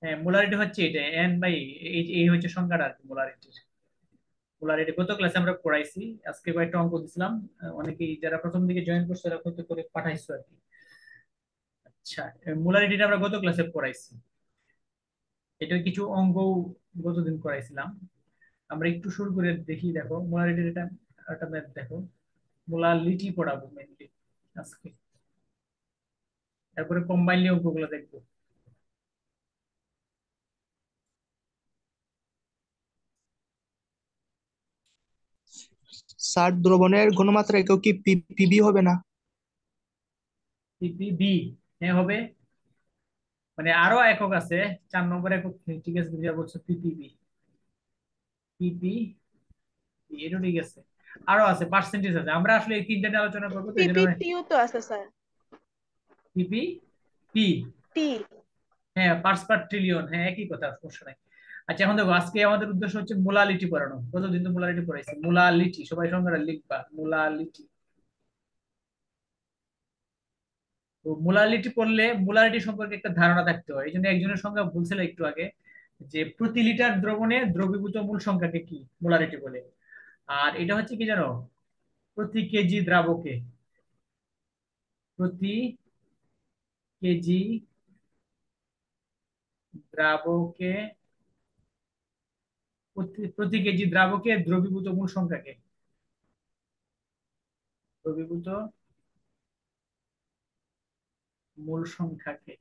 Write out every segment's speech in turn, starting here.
হ্যাঁ, মোলারিটি হচ্ছে এটা এন বাই, এই হচ্ছে সংখ্যাটা আর কি মোলারিটির। মোলারিটি গত ক্লাসে আমরা পড়াইছি, আজকে কয়েকটা অঙ্ক দিছিলাম। অনেকেই যারা প্রথম দিকে জয়েন করছে তারা করতে করে পাঠাইছো আর কি। আচ্ছা, মোলারিটিটা আমরা গত ক্লাসে পড়াইছি। এটার কিছু অঙ্ক গতদিন করাইছিলাম। আমরা একটু শুরু করে দেখি, দেখো মোলারিটির এটা একটা ম্যাথ দেখো। মোলালিটি পড়াবো মেনলি আজকে, তারপরে কম্বাইন্ড অঙ্কগুলো দেখবো। স্যার, দ্রবণের ঘনমাত্রা একক কি পিবি হবে না? পিপিবি, হ্যাঁ হবে। মানে আরো একক আছে, 4 নম্বর একক, ঠিক আছে, তুমি যা বলছো পিপিবি, পিপি, এটা ঠিক আছে। আরো আছে, পার্সেন্টেজ আছে, আমরা আসলে এই তিনটা নিয়ে আলোচনা করবো, তো এই জন্য পিপিটিও তো আছে স্যার। পিপি, পি, টি। হ্যাঁ পার্টস পার ট্রিলিয়ন, হ্যাঁ একই কথা, সমস্যা নাই। আচ্ছা এখন দেখো, আজকে আমাদের উদ্দেশ্য হচ্ছে মোলালিটি পড়ানো। কতদিন তো মোলালিটি পড়াইছি, মোলালিটি সবাই সংখ্যাটা লিখবা, মোলালিটি। তো মোলালিটি পড়লে মোলালিটি সম্পর্কে একটা ধারণা থাকতে হয়, এই জন্য একজনের সংখ্যা বলছিল একটু আগে, যে প্রতি লিটার দ্রবণে দ্রবীভূত মূল সংখ্যাকে কি মোলারিটি বলে। আর এটা হচ্ছে কি জানো, প্রতি কেজি দ্রাবকে, প্রতি কেজি দ্রাবকে, প্রতি কেজি দ্রাবকে দ্রবীভূত মূল সংখ্যাকে, দ্রবীভূত মূল সংখ্যাকে,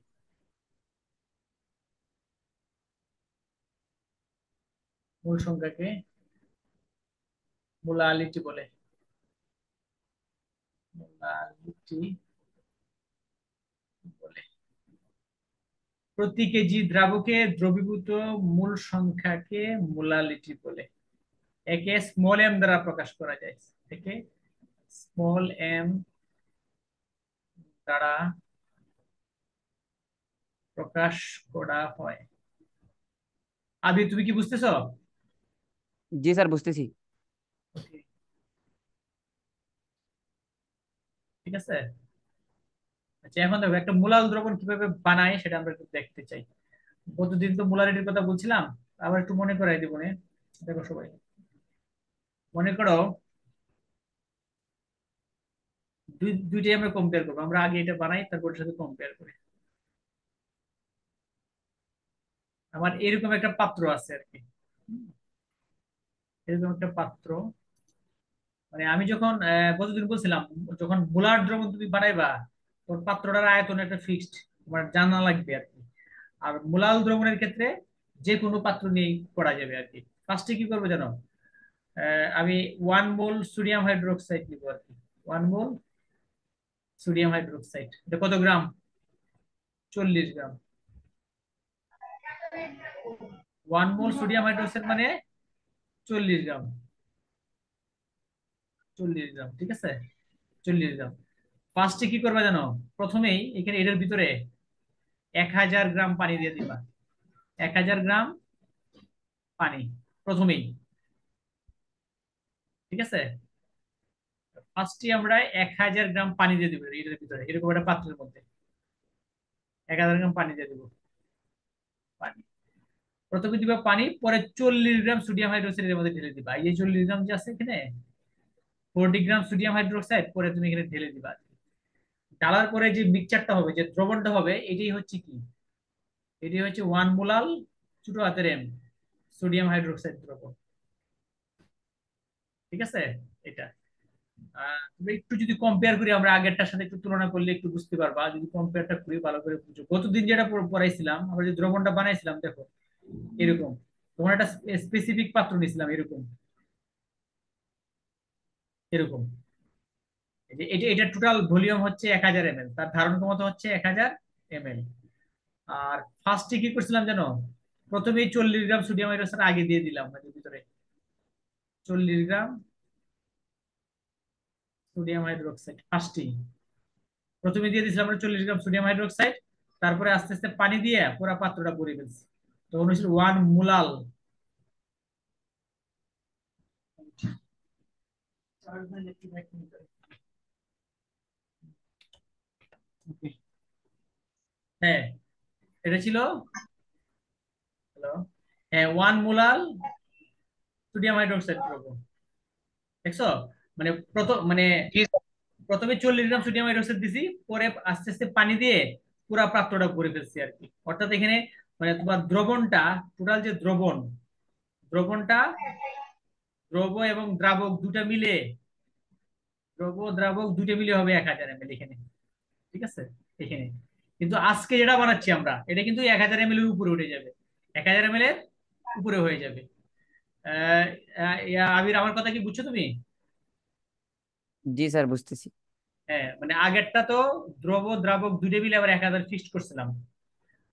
মূল সংখ্যাকে মোলালিটি বলে, মোলালিটি বলে। প্রতি কেজি দ্রাবকে দ্রবীভূত মূল সংখ্যাকে মোলালিটি বলে। একে স্মল এম দ্বারা প্রকাশ করা যায়, একে স্মল এম দ্বারা প্রকাশ করা হয়। আবি, তুমি কি বুঝতেছো? জি স্যার, বুঝতেছি। Okay, ঠিক আছে। আচ্ছা এখন দেখো, একটা মূলাল দ্রবণ কিভাবে বানায় সেটা আমরা একটু দেখতে চাই। গতদিন তো মোলারিটির কথা বলছিলাম, আবার একটু মনে করাই দিব নে। দেখো সবাই মনে করো, দুইটাই আমরা কম্পেয়ার করবো, আমরা আগে এটা বানাই তারপর এটার সাথে কম্পেয়ার করি। আমার এরকম একটা পাত্র আছে আর কি, হুম, এরকম একটা পাত্র। মানে আমি যখন কতদিন বলছিলাম, যখন বোলার দ্রবণ তুমি বানাইবা, তোর পাত্রটার আয়তন একটা ফিক্সড তোমার জানা লাগবে আর কি। আর মোলাল দ্রবণের ক্ষেত্রে যে কোনো পাত্র নিয়েই করা যাবে আর কি। ফার্স্টে কি করবো জানো, আমি 1 মোল সোডিয়াম হাইড্রোক্সাইড নিবো আর কি। 1 মোল সোডিয়াম হাইড্রোক্সাইড, এটা কত গ্রাম? 40 গ্রাম। 1 মোল সোডিয়াম হাইড্রোক্সাইড মানে 40 গ্রাম, 40 গ্রাম, ঠিক আছে, 40 গ্রাম। ফার্স্টে কি করবা জানো, প্রথমেই এখানে এটার ভিতরে 1000 গ্রাম পানি দিয়ে দিবা, 1000 গ্রাম পানি প্রথমেই, ঠিক আছে। ফার্স্টে আমরা 1000 গ্রাম পানি দিয়ে দিব এটার ভিতরে, এরকম একটা পাত্রের মধ্যে 1000 গ্রাম পানি দিয়ে দিব। পানি প্রথমে দিবা পানি, পরে 40 গ্রাম সোডিয়াম হাইড্রোক্সাইড এর মধ্যে ঢেলে দিবা। এই যে 40 গ্রাম যে আছে এখানে, 40 গ্রাম সোডিয়াম হাইড্রোক্সাইড পরে তুমি এখানে ঢেলে দিবা। ঢালার পরে যে মিক্সচারটা হবে, যে দ্রবণটা হবে, এটাই হচ্ছে কি, এটাই হচ্ছে 1 মোলাল ছোট হাতের এম সোডিয়াম হাইড্রোক্সাইড দ্রবণ, ঠিক আছে। এটা তুমি একটু যদি কম্পেয়ার করি, আমরা আগেরটার সাথে একটু তুলনা করলে একটু বুঝতে পারবা, যদি কম্পেয়ারটা করি ভালো করে বুঝো। গতদিন যেটা পড়াইছিলাম, আমরা যে দ্রবণটা বানাইছিলাম দেখো এরকম, তখন একটা স্পেসিফিক পাত্র নিয়েছিলাম এরকম, এরকম। এই যে এটা টোটাল ভলিউম হচ্ছে 1000 ml, তার ধারণ ক্ষমতা হচ্ছে 1000 ml। আর ফার্স্টে কি করছিলাম জানো, প্রথমেই 40 গ্রাম সোডিয়াম হাইড্রোক্সাইড আগে দিয়ে দিলাম এর ভিতরে, 40 গ্রাম সোডিয়াম হাইড্রোক্সাইড ফার্স্টেই, প্রথমে দিয়ে দিয়েছিলাম আমরা 40 গ্রাম সোডিয়াম হাইড্রোক্সাইড। তারপরে আস্তে আস্তে পানি দিয়ে পুরো পাত্রটা ভরে ফেলছি, তখন হয়েছিল 1 মোলাল। হ্যাঁ, এটা ছিল হ্যালো। হ্যাঁ, 1 মোলার সোডিয়াম হাইড্রোক্সাইড দ্রব, দেখছো? মানে প্রথম মানে জি স্যার। প্রথমে 40 গ্রাম সোডিয়াম হাইড্রোক্সাইড দিছি, পরে আস্তে আস্তে পানি দিয়ে পুরা পাত্রটা ভরে ফেলছি আর কি। অর্থাৎ এখানে মানে তোমার দ্রবণটা, টোটাল যে দ্রবণটা দ্রব এবং দ্রাবক দুটা মিলে, দ্রব দ্রাবক দুটো মিলে হবে 1000 ml এখানে, ঠিক আছে? এখানে কিন্তু আজকে যেটা বানাচ্ছি আমরা, এটা কিন্তু 1000 ml এর উপরে উঠে যাবে, 1000 ml এর উপরে হয়ে যাবে। আহ আবির, আমার কথা কি বুঝছো তুমি? জি স্যার বুঝতেছি। হ্যাঁ, মানে আগেরটা তো দ্রব দ্রাবক দুটো মিলে আবার 1000 ফিক্সড করছিলাম,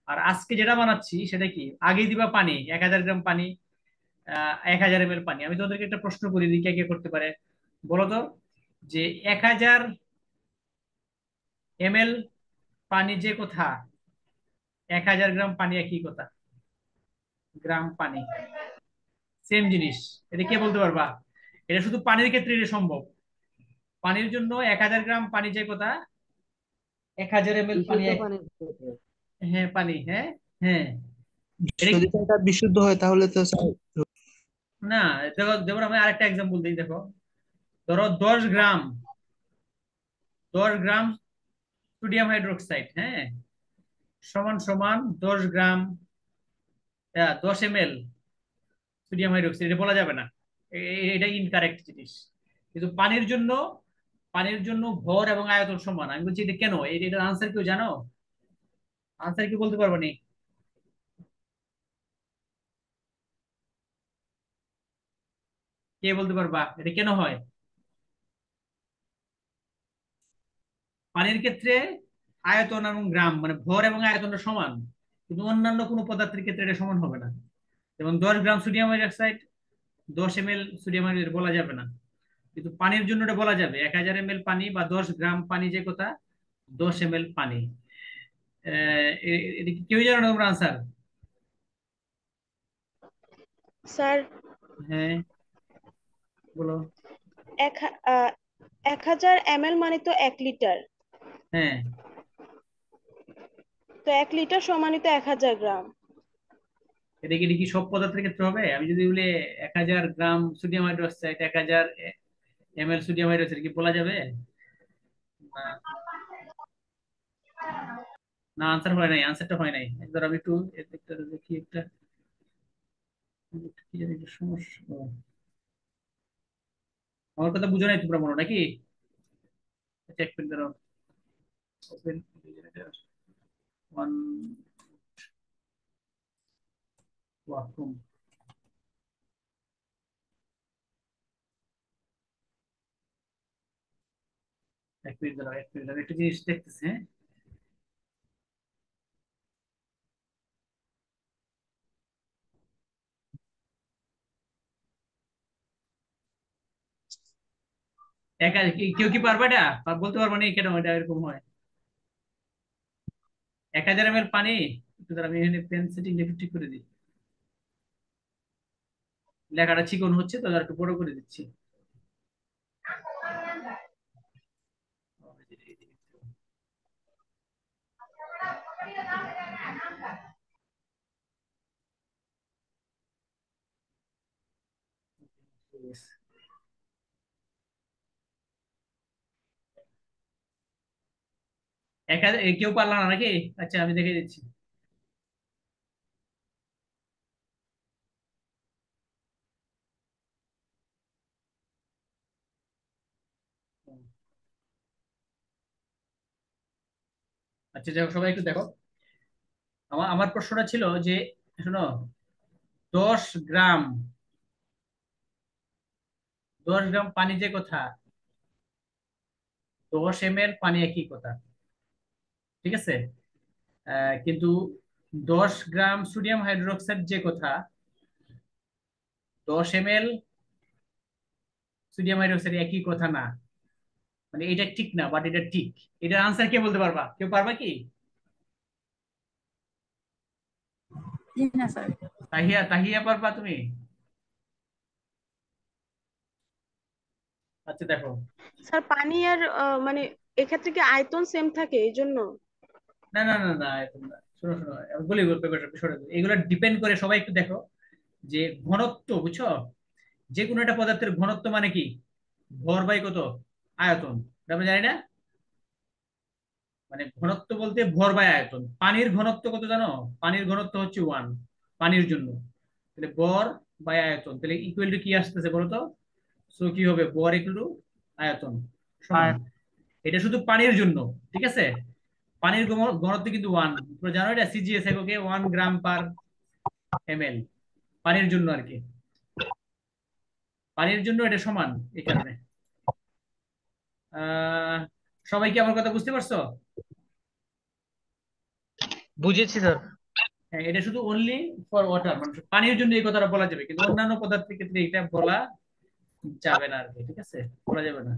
আর আজকে যেটা বানাচ্ছি সেটা কি, আগে দিবা পানি 1000 গ্রাম পানি, 1000 ml পানি। আমি তোদেরকে একটা প্রশ্ন করি, দিই কে কে করতে পারে বলো তো, যে 1000 ml পানি যে কথা, 1000 গ্রাম পানি একই কথা, গ্রাম পানি সেম জিনিস, এটা কে বলতে পারবা? এটা শুধু পানির ক্ষেত্রে এটা সম্ভব। পানির জন্য 1000 গ্রাম পানি যে কথা, 1000 ml পানি বিশুদ্ধ পানি হতে হবে। হ্যাঁ পানি, হ্যাঁ হ্যাঁ। এটা যদি এটা বিশুদ্ধ হয় তাহলে তো স্যার। না, দেখো দেখো, আমি আরেকটা এক্সাম্পল দিই, দেখো ধরো 10 গ্রাম, 10 গ্রাম সোডিয়াম হাইড্রোক্সাইড, হ্যাঁ, সমান সমান 10 গ্রাম, 10 ml সোডিয়াম হাইড্রোক্সাইড, এটা বলা যাবে না, এটা ইনকারেক্ট জিনিস। কিন্তু পানির জন্য ভর এবং আয়তন সমান। আমি বলছি এটা কেন, এটার আনসার কেউ জানো? আনসার কি বলতে পারবো নি? কে বলতে পারবা এটা কেন হয়? পানির ক্ষেত্রে আয়তন এবং গ্রাম মানে ভর এবং আয়তনটা সমান, কিন্তু অন্যান্য কোনো পদার্থের ক্ষেত্রে এটা সমান হবে না। যেমন 10 gram sodium hydroxide, 10 ml sodium hydroxide বলা যাবে না, কিন্তু পানির জন্য এটা বলা যাবে। 1000 ml পানি বা 10 গ্রাম পানি যে কথা, 10 ml পানি। এটা কি কেউ জানো না তোমরা আনসার? স্যার হ্যাঁ, বলো। 1000 ml মানে তো 1 লিটার, হ্যাঁ, তো 1 লিটার সমানই তো 1000 গ্রাম। এটা কি সব পদার্থের ক্ষেত্রে হবে? আমি যদি বলি 1000 gram sodium hydroxide, 1000 ml sodium hydroxide, কি বলা যাবে? না, না, আনসার হয় নাই, আনসারটা হয় নাই। একবার আমি একটু একটা দেখি, একটা কি জানি একটা সমস্যা। আমার কথা বুঝো নাই তোমরা মনে নাকি? চেক করে দাও, ওপেন ওয়ান ওয়াকরুম। এক মিনিট দাঁড়াও, এক মিনিট, আমি একটা জিনিস দেখতেছি, হ্যাঁ। কেউ কি পারবে এটা? বলতে পারবো না কেন এটা এরকম হয়? 1000 ml পানি, একটু দাঁড়া, আমি এখানে পেন সেটিং একটু ঠিক করে দিই, লেখাটা চিকন হচ্ছে তো, একটু বড় করে দিচ্ছি। কেউ পারলা না নাকি? আচ্ছা, আমি দেখে দিচ্ছি। আচ্ছা, যাই হোক, সবাই একটু দেখো। আমার আমার প্রশ্নটা ছিল যে, শোনো, 10 গ্রাম 10 গ্রাম পানি যে কথা, 10 ml পানি একই কথা, ঠিক আছে? কিন্তু 10 গ্রাম সোডিয়াম হাইড্রোক্সাইড যে কথা, 10 ml সোডিয়াম হাইড্রোক্সাইড একই কথা না। মানে এটা ঠিক না, বাট এটা ঠিক। এটার আনসার কে বলতে পারবা? কেউ পারবা কি? জি না স্যার। তাহিয়া, তাহিয়া পারবা তুমি? আচ্ছা দেখো। স্যার পানি আর মানে এক্ষেত্রে কি আয়তন সেম থাকে এই জন্য? না না না না, এরকম না। শোনো শোনো, আমি বলি বিষয়টা এগুলো ডিপেন্ড করে, সবাই একটু দেখো যে ঘনত্ব, বুঝছো? যে কোনো একটা পদার্থের ঘনত্ব মানে কি? ভর বাই কত? আয়তন। এটা আমরা জানি না? মানে ঘনত্ব বলতে ভর বাই আয়তন। পানির ঘনত্ব কত জানো? পানির ঘনত্ব হচ্ছে 1 পানির জন্য। তাহলে ভর বাই আয়তন, তাহলে ইকুয়াল টু কি আসতেছে বলো তো? সো কি হবে? ভর ইকুয়াল টু আয়তন সমান। এটা শুধু পানির জন্য, ঠিক আছে? পানির ঘনত্ব কিন্তু 1, তোমরা জানো এটা সিজিএস এককে 1 গ্রাম/ml, পানির জন্য আর কি। পানির জন্য এটা সমান, এই কারণে। আহ সবাই কি আমার কথা বুঝতে পারছো? বুঝেছি স্যার। হ্যাঁ, এটা শুধু অনলি ফর ওয়াটার, মানে পানির জন্য এই কথাটা বলা যাবে, কিন্তু অন্যান্য পদার্থের ক্ষেত্রে এটা বলা যাবে না আর কি, ঠিক আছে? বলা যাবে না।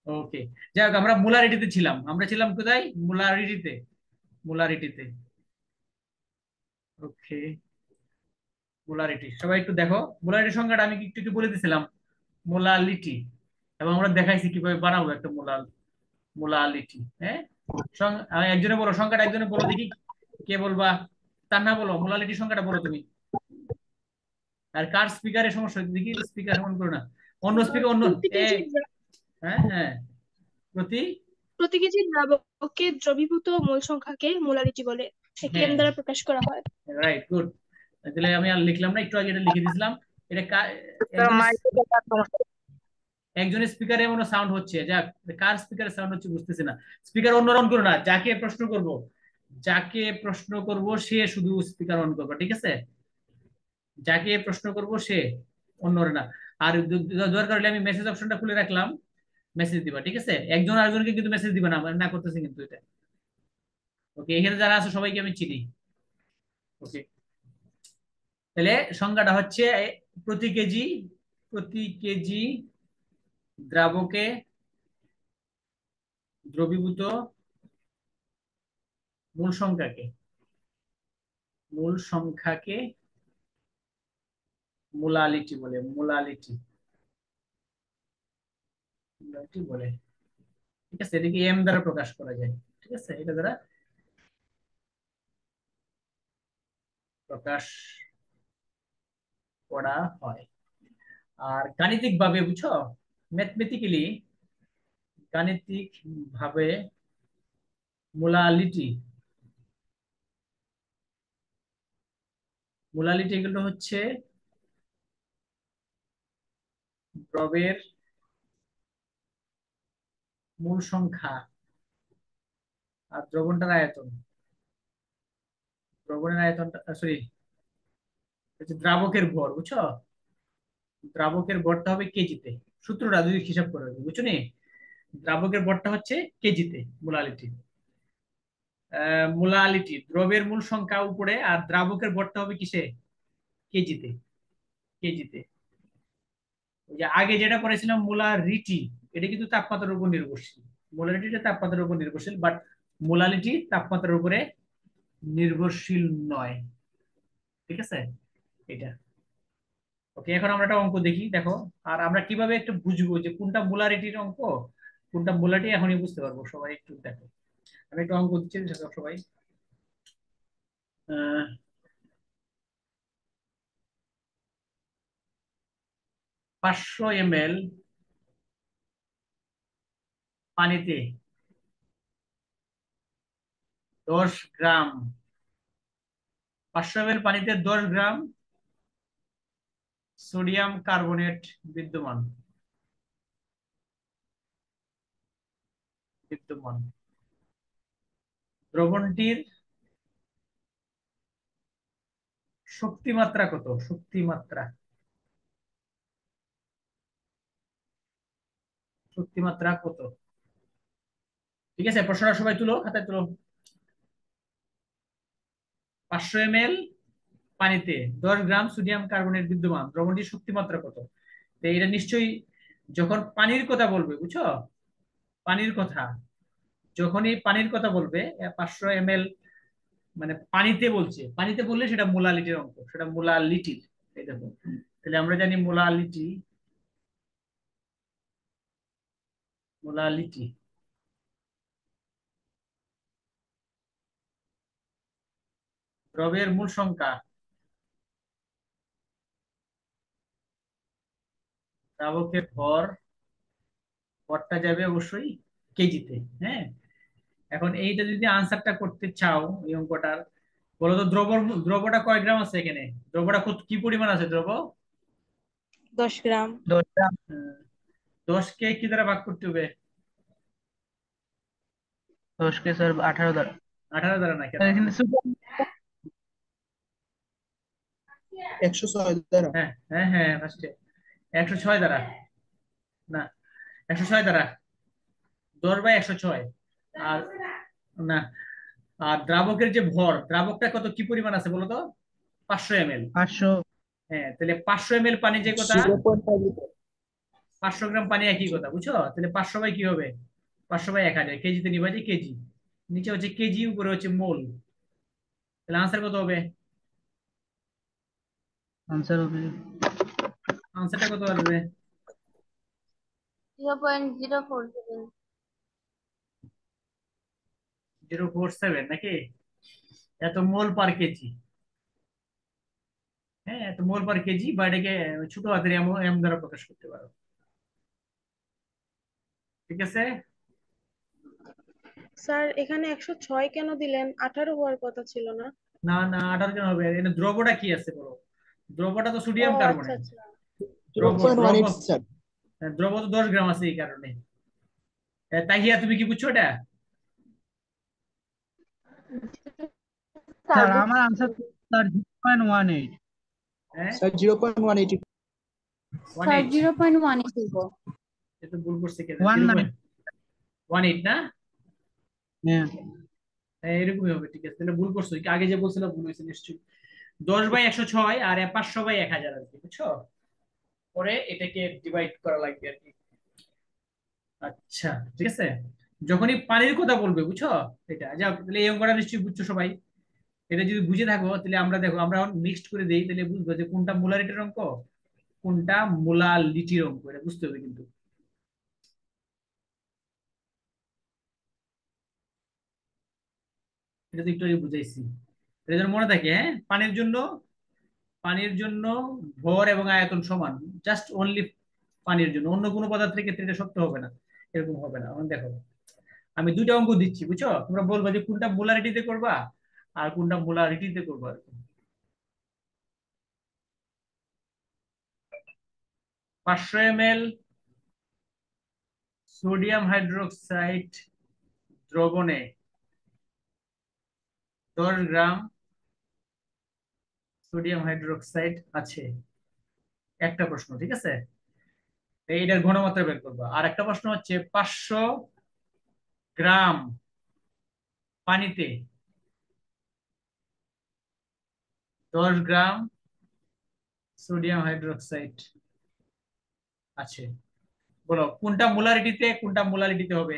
ওকে, যাই হোক, আমরা মোলারিটিতে ছিলাম। আমরা ছিলাম কোথায়? মোলারিটিতে। মোলারিটিতে। ওকে, মোলারিটি সবাই একটু দেখো। মোলারিটির সংখ্যাটা আমি একটু একটু বলে দিছিলাম, মোলালিটি। এবং আমরা দেখাইছি কিভাবে বানাবো একটা মোলালিটি। হ্যাঁ, একজনে বলো সংখ্যাটা, একজনে বলো দেখি, কে বলবা? তার না, বলো মোলালিটির সংখ্যাটা বলো তুমি। আর কার স্পিকারের সমস্যা হচ্ছে দেখি, স্পিকার অন করো না। অন্য স্যার স্পিকার অন্য। প্রতি এ, কেজি হ্যাঁ হ্যাঁ, প্রতি, প্রতি কেজি দ্রাবকে দ্রবীভূত মোল সংখ্যাকে মোলারিটি বলে, একে এম হ্যাঁ, দ্বারা প্রকাশ করা হয়। Right, good. তাহলে আমি আর লিখলাম না, একটু আগে এটা লিখে দিয়েছিলাম। এটা স্যার একজনের মাইকের সমস্যা। একজনের স্পিকারে এমন সাউন্ড হচ্ছে, যাক, কার স্পিকারে সাউন্ড হচ্ছে বুঝতেছি না। স্পিকার অন্য অন করো না, যাকে প্রশ্ন করব সে শুধু স্পিকার অন করবে, ঠিক আছে? যাকে প্রশ্ন করব সে, অন্যরা না। আর দরকার হলে আমি মেসেজ অপশনটা খুলে রাখলাম, মেসেজ দিবা, ঠিক আছে? একজন আরেকজনকে কিন্তু মেসেজ দিবা না, মানে না করতেছি কিন্তু এটা। ওকে, এখানে যারা আছে সবাইকে আমি চিনি। ওকে, তাহলে সংখ্যাটা হচ্ছে প্রতি কেজি, প্রতি কেজি দ্রাবকে দ্রবীভূত মূল সংখ্যাকে, মূল সংখ্যাকে মোলালিটি বলে। মোলালিটি বলে, ঠিক আছে? এটাকে এম দ্বারা প্রকাশ করা যায়, ঠিক আছে? এটা দ্বারা প্রকাশ করা হয়। আর গাণিতিক ভাবে, বুঝছো, ম্যাথমেটিক্যালি, গাণিতিক ভাবে মোলালিটি মোলালিটি এগুলো হচ্ছে দ্রবের মূল সংখ্যা আর দ্রবণটার আয়তন। দ্রবণের আয়তনটা, সরি, দ্রাবকের ভর, বুঝছো? দ্রাবকের ভরটা হবে কেজিতে। সূত্রটা যদি হিসাব করে রাখবে, বুঝছো নি? দ্রাবকের ভরটা হচ্ছে কেজিতে। মোলালিটি, মোলালিটি দ্রবের মূল সংখ্যা উপরে, আর দ্রাবকের ভরটা হবে কিসে? কেজিতে। কেজিতে। ওই যে আগে যেটা করেছিলাম মোলারিটি, এটা কিন্তু তাপমাত্রার উপর নির্ভরশীল। মোলারিটিটা তাপমাত্রার উপর নির্ভরশীল, বাট মোলালিটি তাপমাত্রার উপরে নির্ভরশীল নয়, ঠিক আছে? এটা। ওকে, এখন আমরা একটা অঙ্ক দেখি, দেখো। আর আমরা কিভাবে একটু বুঝবো যে কোনটা মোলারিটির অঙ্ক, কোনটা মোলারিটি, এখনই বুঝতে পারবো। সবাই একটু দেখো, আমি একটা অঙ্ক দিচ্ছি, দেখো সবাই। আহ 500 ml পানিতে 10 গ্রাম, 500 ml পানিতে 10 গ্রাম সোডিয়াম কার্বনেট বিদ্যমান। বিদ্যমান দ্রবণটির শক্তিমাত্রা কত? শক্তিমাত্রা কত? ঠিক আছে, প্রশ্নটা সবাই তুলো, খাতায় তুলো। 500 ml পানিতে 10 গ্রাম সোডিয়াম কার্বনেট বিদ্যমান, দ্রবণটির শক্তিমাত্রা কত? তো এটা নিশ্চয়ই, যখন পানির কথা বলবে, বুঝছো, পানির কথা, যখনই পানির কথা বলবে, 500 ml মানে পানিতে বলছে, পানিতে বললে সেটা মোলালিটির অঙ্ক, সেটা মোলালিটির। এই দেখো, তাহলে আমরা জানি মোলালিটি দ্রবের মূল সংখ্যা, দ্রাবকের ভরটা যাবে অবশ্যই কেজিতে। হ্যাঁ, এখন এইটা যদি আনসারটা করতে চাও এই অঙ্কটার, বলো তো দ্রবটা কয় গ্রাম আছে এখানে? দ্রবটা কি পরিমাণ আছে দ্রব? 10 গ্রাম। 10 গ্রাম। 10কে কি দ্বারা ভাগ করতে হবে? 10 কে স্যার 18 দ্বারা। 18 দ্বারা না কেন? স্যার এখানে = 106 দ্বারা। হ্যাঁ হ্যাঁ হ্যাঁ, ফার্স্টে 106 দ্বারা, না 106 দ্বারা, 10/106। আর না, আর দ্রাবকের যে ভর, দ্রাবকটা কত কি পরিমাণ আছে বলো তো? 500 ml। 500। হ্যাঁ, তাহলে 500 ml পানি যে কথা, 0.5 লিটার। 500 গ্রাম পানি একই কথা, বুঝছো? তাহলে 500 বাই কি হবে? 500/1000, কেজিতে নিবা যে কেজি, নিচে হচ্ছে কেজি, উপরে হচ্ছে মোল। তাহলে আনসার কত হবে? আনসার হবে আনসারটা কত আসবে? 0.047। 0.47 নাকি? এত মোল পার কেজি। হ্যাঁ, এত মোল পার কেজি, বা এটাকে ছোট হাতের এম এম দ্বারা প্রকাশ করতে পারো। ঠিক আছে। স্যার এখানে 106 কেন দিলেন? 18 হওয়ার কথা ছিল না? না না, 18 জন হবে। এখানে দ্রবটা কি আছে বলো? দ্রবটা তো ও সোডিয়াম আচ্ছা কার্বনেট। আচ্ছা। দ্রব দ্রব 0.18 স্যার। দ্রব তো 10 গ্রাম আছে এই কারণে। তাহিয়া, তুমি কি বুঝছো এটা? স্যার আমার আনসার স্যার 0.18। হ্যাঁ, স্যার 0.18। স্যার 18। 0.18 দিব। এটা ভুল করছে কে? 19। 0.18 না? হ্যাঁ হ্যাঁ, এরকমই হবে। ঠিক আছে, তাহলে ভুল করছো, আগে যে বলছিল ভুল হয়েছে নিশ্চয়ই। 10/106 আর 500/1000 আর কি, বুঝছো? পরে এটাকে ডিভাইড করা লাগবে আর কি। আচ্ছা, ঠিক আছে। যখনই পানির কথা বলবে, বুঝছো? এটা যাও, তাহলে এই অঙ্কটা নিশ্চয়ই বুঝছো সবাই। এটা যদি বুঝে থাকো, তাহলে আমরা দেখো, আমরা মিক্সড করে দিই, তাহলে বুঝবো যে কোনটা মোলারিটির অঙ্ক, কোনটা মোলালিটির অঙ্ক, এটা বুঝতে হবে কিন্তু। এটা তো একটু আগে বুঝাইছি, এটা যেন মনে থাকে। হ্যাঁ, পানির জন্য ভর এবং আয়তন সমান, জাস্ট অনলি পানির জন্য, অন্য কোনো পদার্থের ক্ষেত্রে এটা সত্য হবে না, এরকম হবে না। এখন দেখো, আমি দুইটা অঙ্ক দিচ্ছি, বুঝছো? তোমরা বলবা যে কোনটা মোলারিটিতে করবা আর কোনটা মোলারিটিতে করবা। 500 ml সোডিয়াম হাইড্রোক্সাইড দ্রবণে 10 গ্রাম সোডিয়াম হাইড্রোক্সাইড আছে, একটা প্রশ্ন। ঠিক আছে, এইটার ঘনমাত্রা বের করবা। আর একটা প্রশ্ন হচ্ছে 500 গ্রাম পানিতে 10 গ্রাম সোডিয়াম হাইড্রোক্সাইড আছে, বলো কোনটা মোলারিটিতে কোনটা মোলালিটিতে হবে?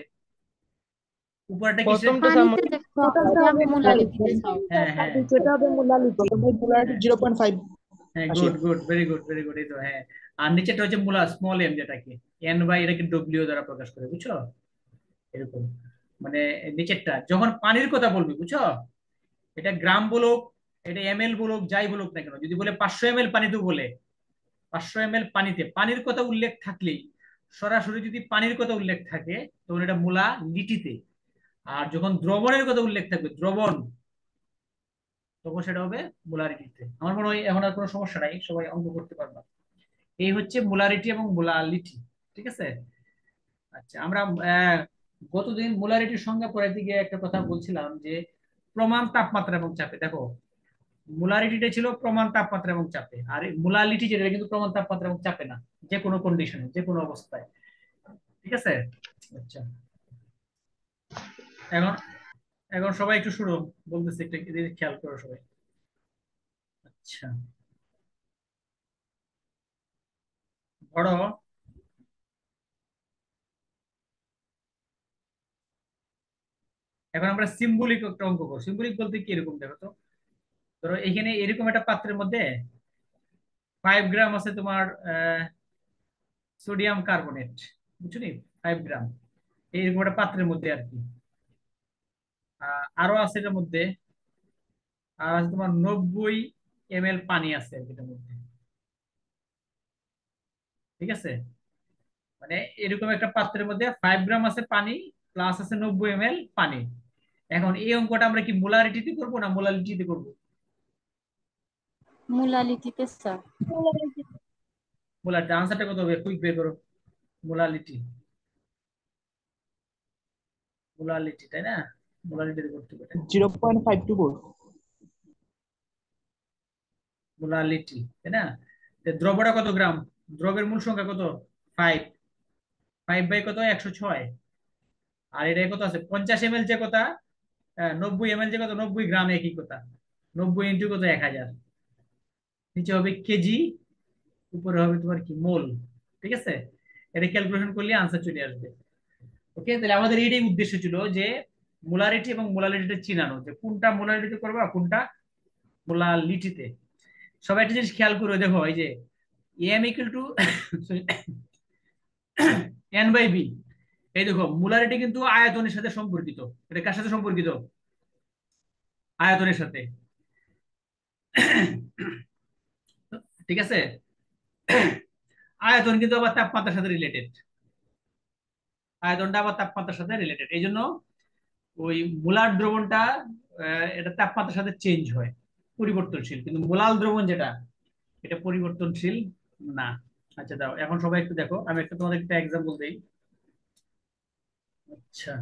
উপরটা কিসের? প্রথমটা স্যার পানিতে দেখতে হবে যে আমি মোলালি দিতে চাও। হ্যাঁ হ্যাঁ যেটা হবে মোলালিটি, মোলারিটি 0.5 হ্যাঁ, আসে। Good good, very good very good, এই তো। হ্যাঁ, আর নিচেটা হচ্ছে মোলা, স্মল এম, যেটাকে এন বাই এটাকে ডব্লিউ দ্বারা প্রকাশ করে, বুঝছো? এরকম, মানে নিচেরটা যখন পানির কথা বলবি, বুঝছো? এটা গ্রাম বলুক, এটা এমএল বলুক, যাই বলুক না কেন, যদি বলে 500 ml পানিতে, বলে 500 ml পানিতে, পানির কথা উল্লেখ থাকলেই, সরাসরি যদি পানির কথা উল্লেখ থাকে, তখন এটা মোলা লিটিতে। আর যখন দ্রবণের কথা উল্লেখ থাকবে, দ্রবণ, তখন সেটা হবে মোলারিটিতে। আমার মনে হয় এখন আর কোনো সমস্যা নাই, সবাই অঙ্ক করতে পারবা। এই হচ্ছে মোলারিটি এবং মোলালিটি। ঠিক আছে। আচ্ছা, আমরা গতদিন মোলারিটির সংজ্ঞা পড়াইতে গিয়ে একটা কথা বলছিলাম যে প্রমাণ তাপমাত্রা এবং চাপে। দেখো, মোলারিটিটা ছিল প্রমাণ তাপমাত্রা এবং চাপে, আর মোলালিটি যেটা, কিন্তু প্রমাণ তাপমাত্রা এবং চাপে না, যে কোনো কন্ডিশনে, যে কোনো অবস্থায়। ঠিক আছে। আচ্ছা, এখন এখন সবাই একটু শুরু, বলতেছি একটু এদিকে খেয়াল করো সবাই। আচ্ছা, ধরো এখন আমরা সিম্বলিক একটা অঙ্ক করবো। সিম্বলিক বলতে কি, এরকম দেখো তো, ধরো এখানে এরকম একটা পাত্রের মধ্যে 5 গ্রাম আছে তোমার সোডিয়াম কার্বনেট, বুঝছো নি? 5 গ্রাম এইরকম একটা পাত্রের মধ্যে আর কি। আরো আছে এটার মধ্যে আর আছে তোমার 90 ml পানি আছে এটার মধ্যে। ঠিক আছে, মানে এরকম একটা পাত্রের মধ্যে 5 গ্রাম আছে পানি, প্লাস আছে 90 ml পানি। এখন এই অঙ্কটা আমরা কি মোলারিটিতে করবো না মোলালিটিতে করবো? মোলালিটিতে স্যার। মোলারিটি আনসারটা কত হবে? কুইক বের করো। মোলালিটি, মোলালিটি, তাই না? মোলালিটিতে করতে হবে, 0.524। মোলালিটি, তাই না? তো দ্রবটা কত গ্রাম? দ্রবের মূল সংখ্যা কত? 5। 5/কত? 106। আর এটা কত আছে? 50 ml যে কথা, 90 ml যে কত? 90 গ্রাম, একই কথা। 90 × কত? 1000। নিচে হবে কেজি, উপরে হবে তোমার কি মোল। ঠিক আছে, এটা ক্যালকুলেশন করলে আনসার চলে আসবে। ওকে, তাহলে আমাদের এইটাই উদ্দেশ্য ছিল যে মোলারিটি এবং মোলালিটিটা চিনানো, যে কোনটা মোলারিটিতে করবো আর কোনটা মোলালিটিতে। সবাই একটা জিনিস খেয়াল করে দেখো, এই যে এম ইকুয়াল টু n/b, এই দেখো মোলারিটি কিন্তু আয়তনের সাথে সম্পর্কিত। এটা কার সাথে সম্পর্কিত? আয়তনের সাথে। ঠিক আছে, আয়তন কিন্তু আবার তাপমাত্রার সাথে রিলেটেড। আয়তনটা আবার তাপমাত্রার সাথে রিলেটেড, এই জন্য ওই মোলার দ্রবণটা এটা তাপমাত্রার সাথে চেঞ্জ হয়, পরিবর্তনশীল। কিন্তু মোলাল দ্রবণ যেটা, এটা পরিবর্তনশীল না। আচ্ছা দাও, এখন সবাই একটু দেখো, আমি একটা তোমাদের একটা এক্সাম্পল দিই। আচ্ছা,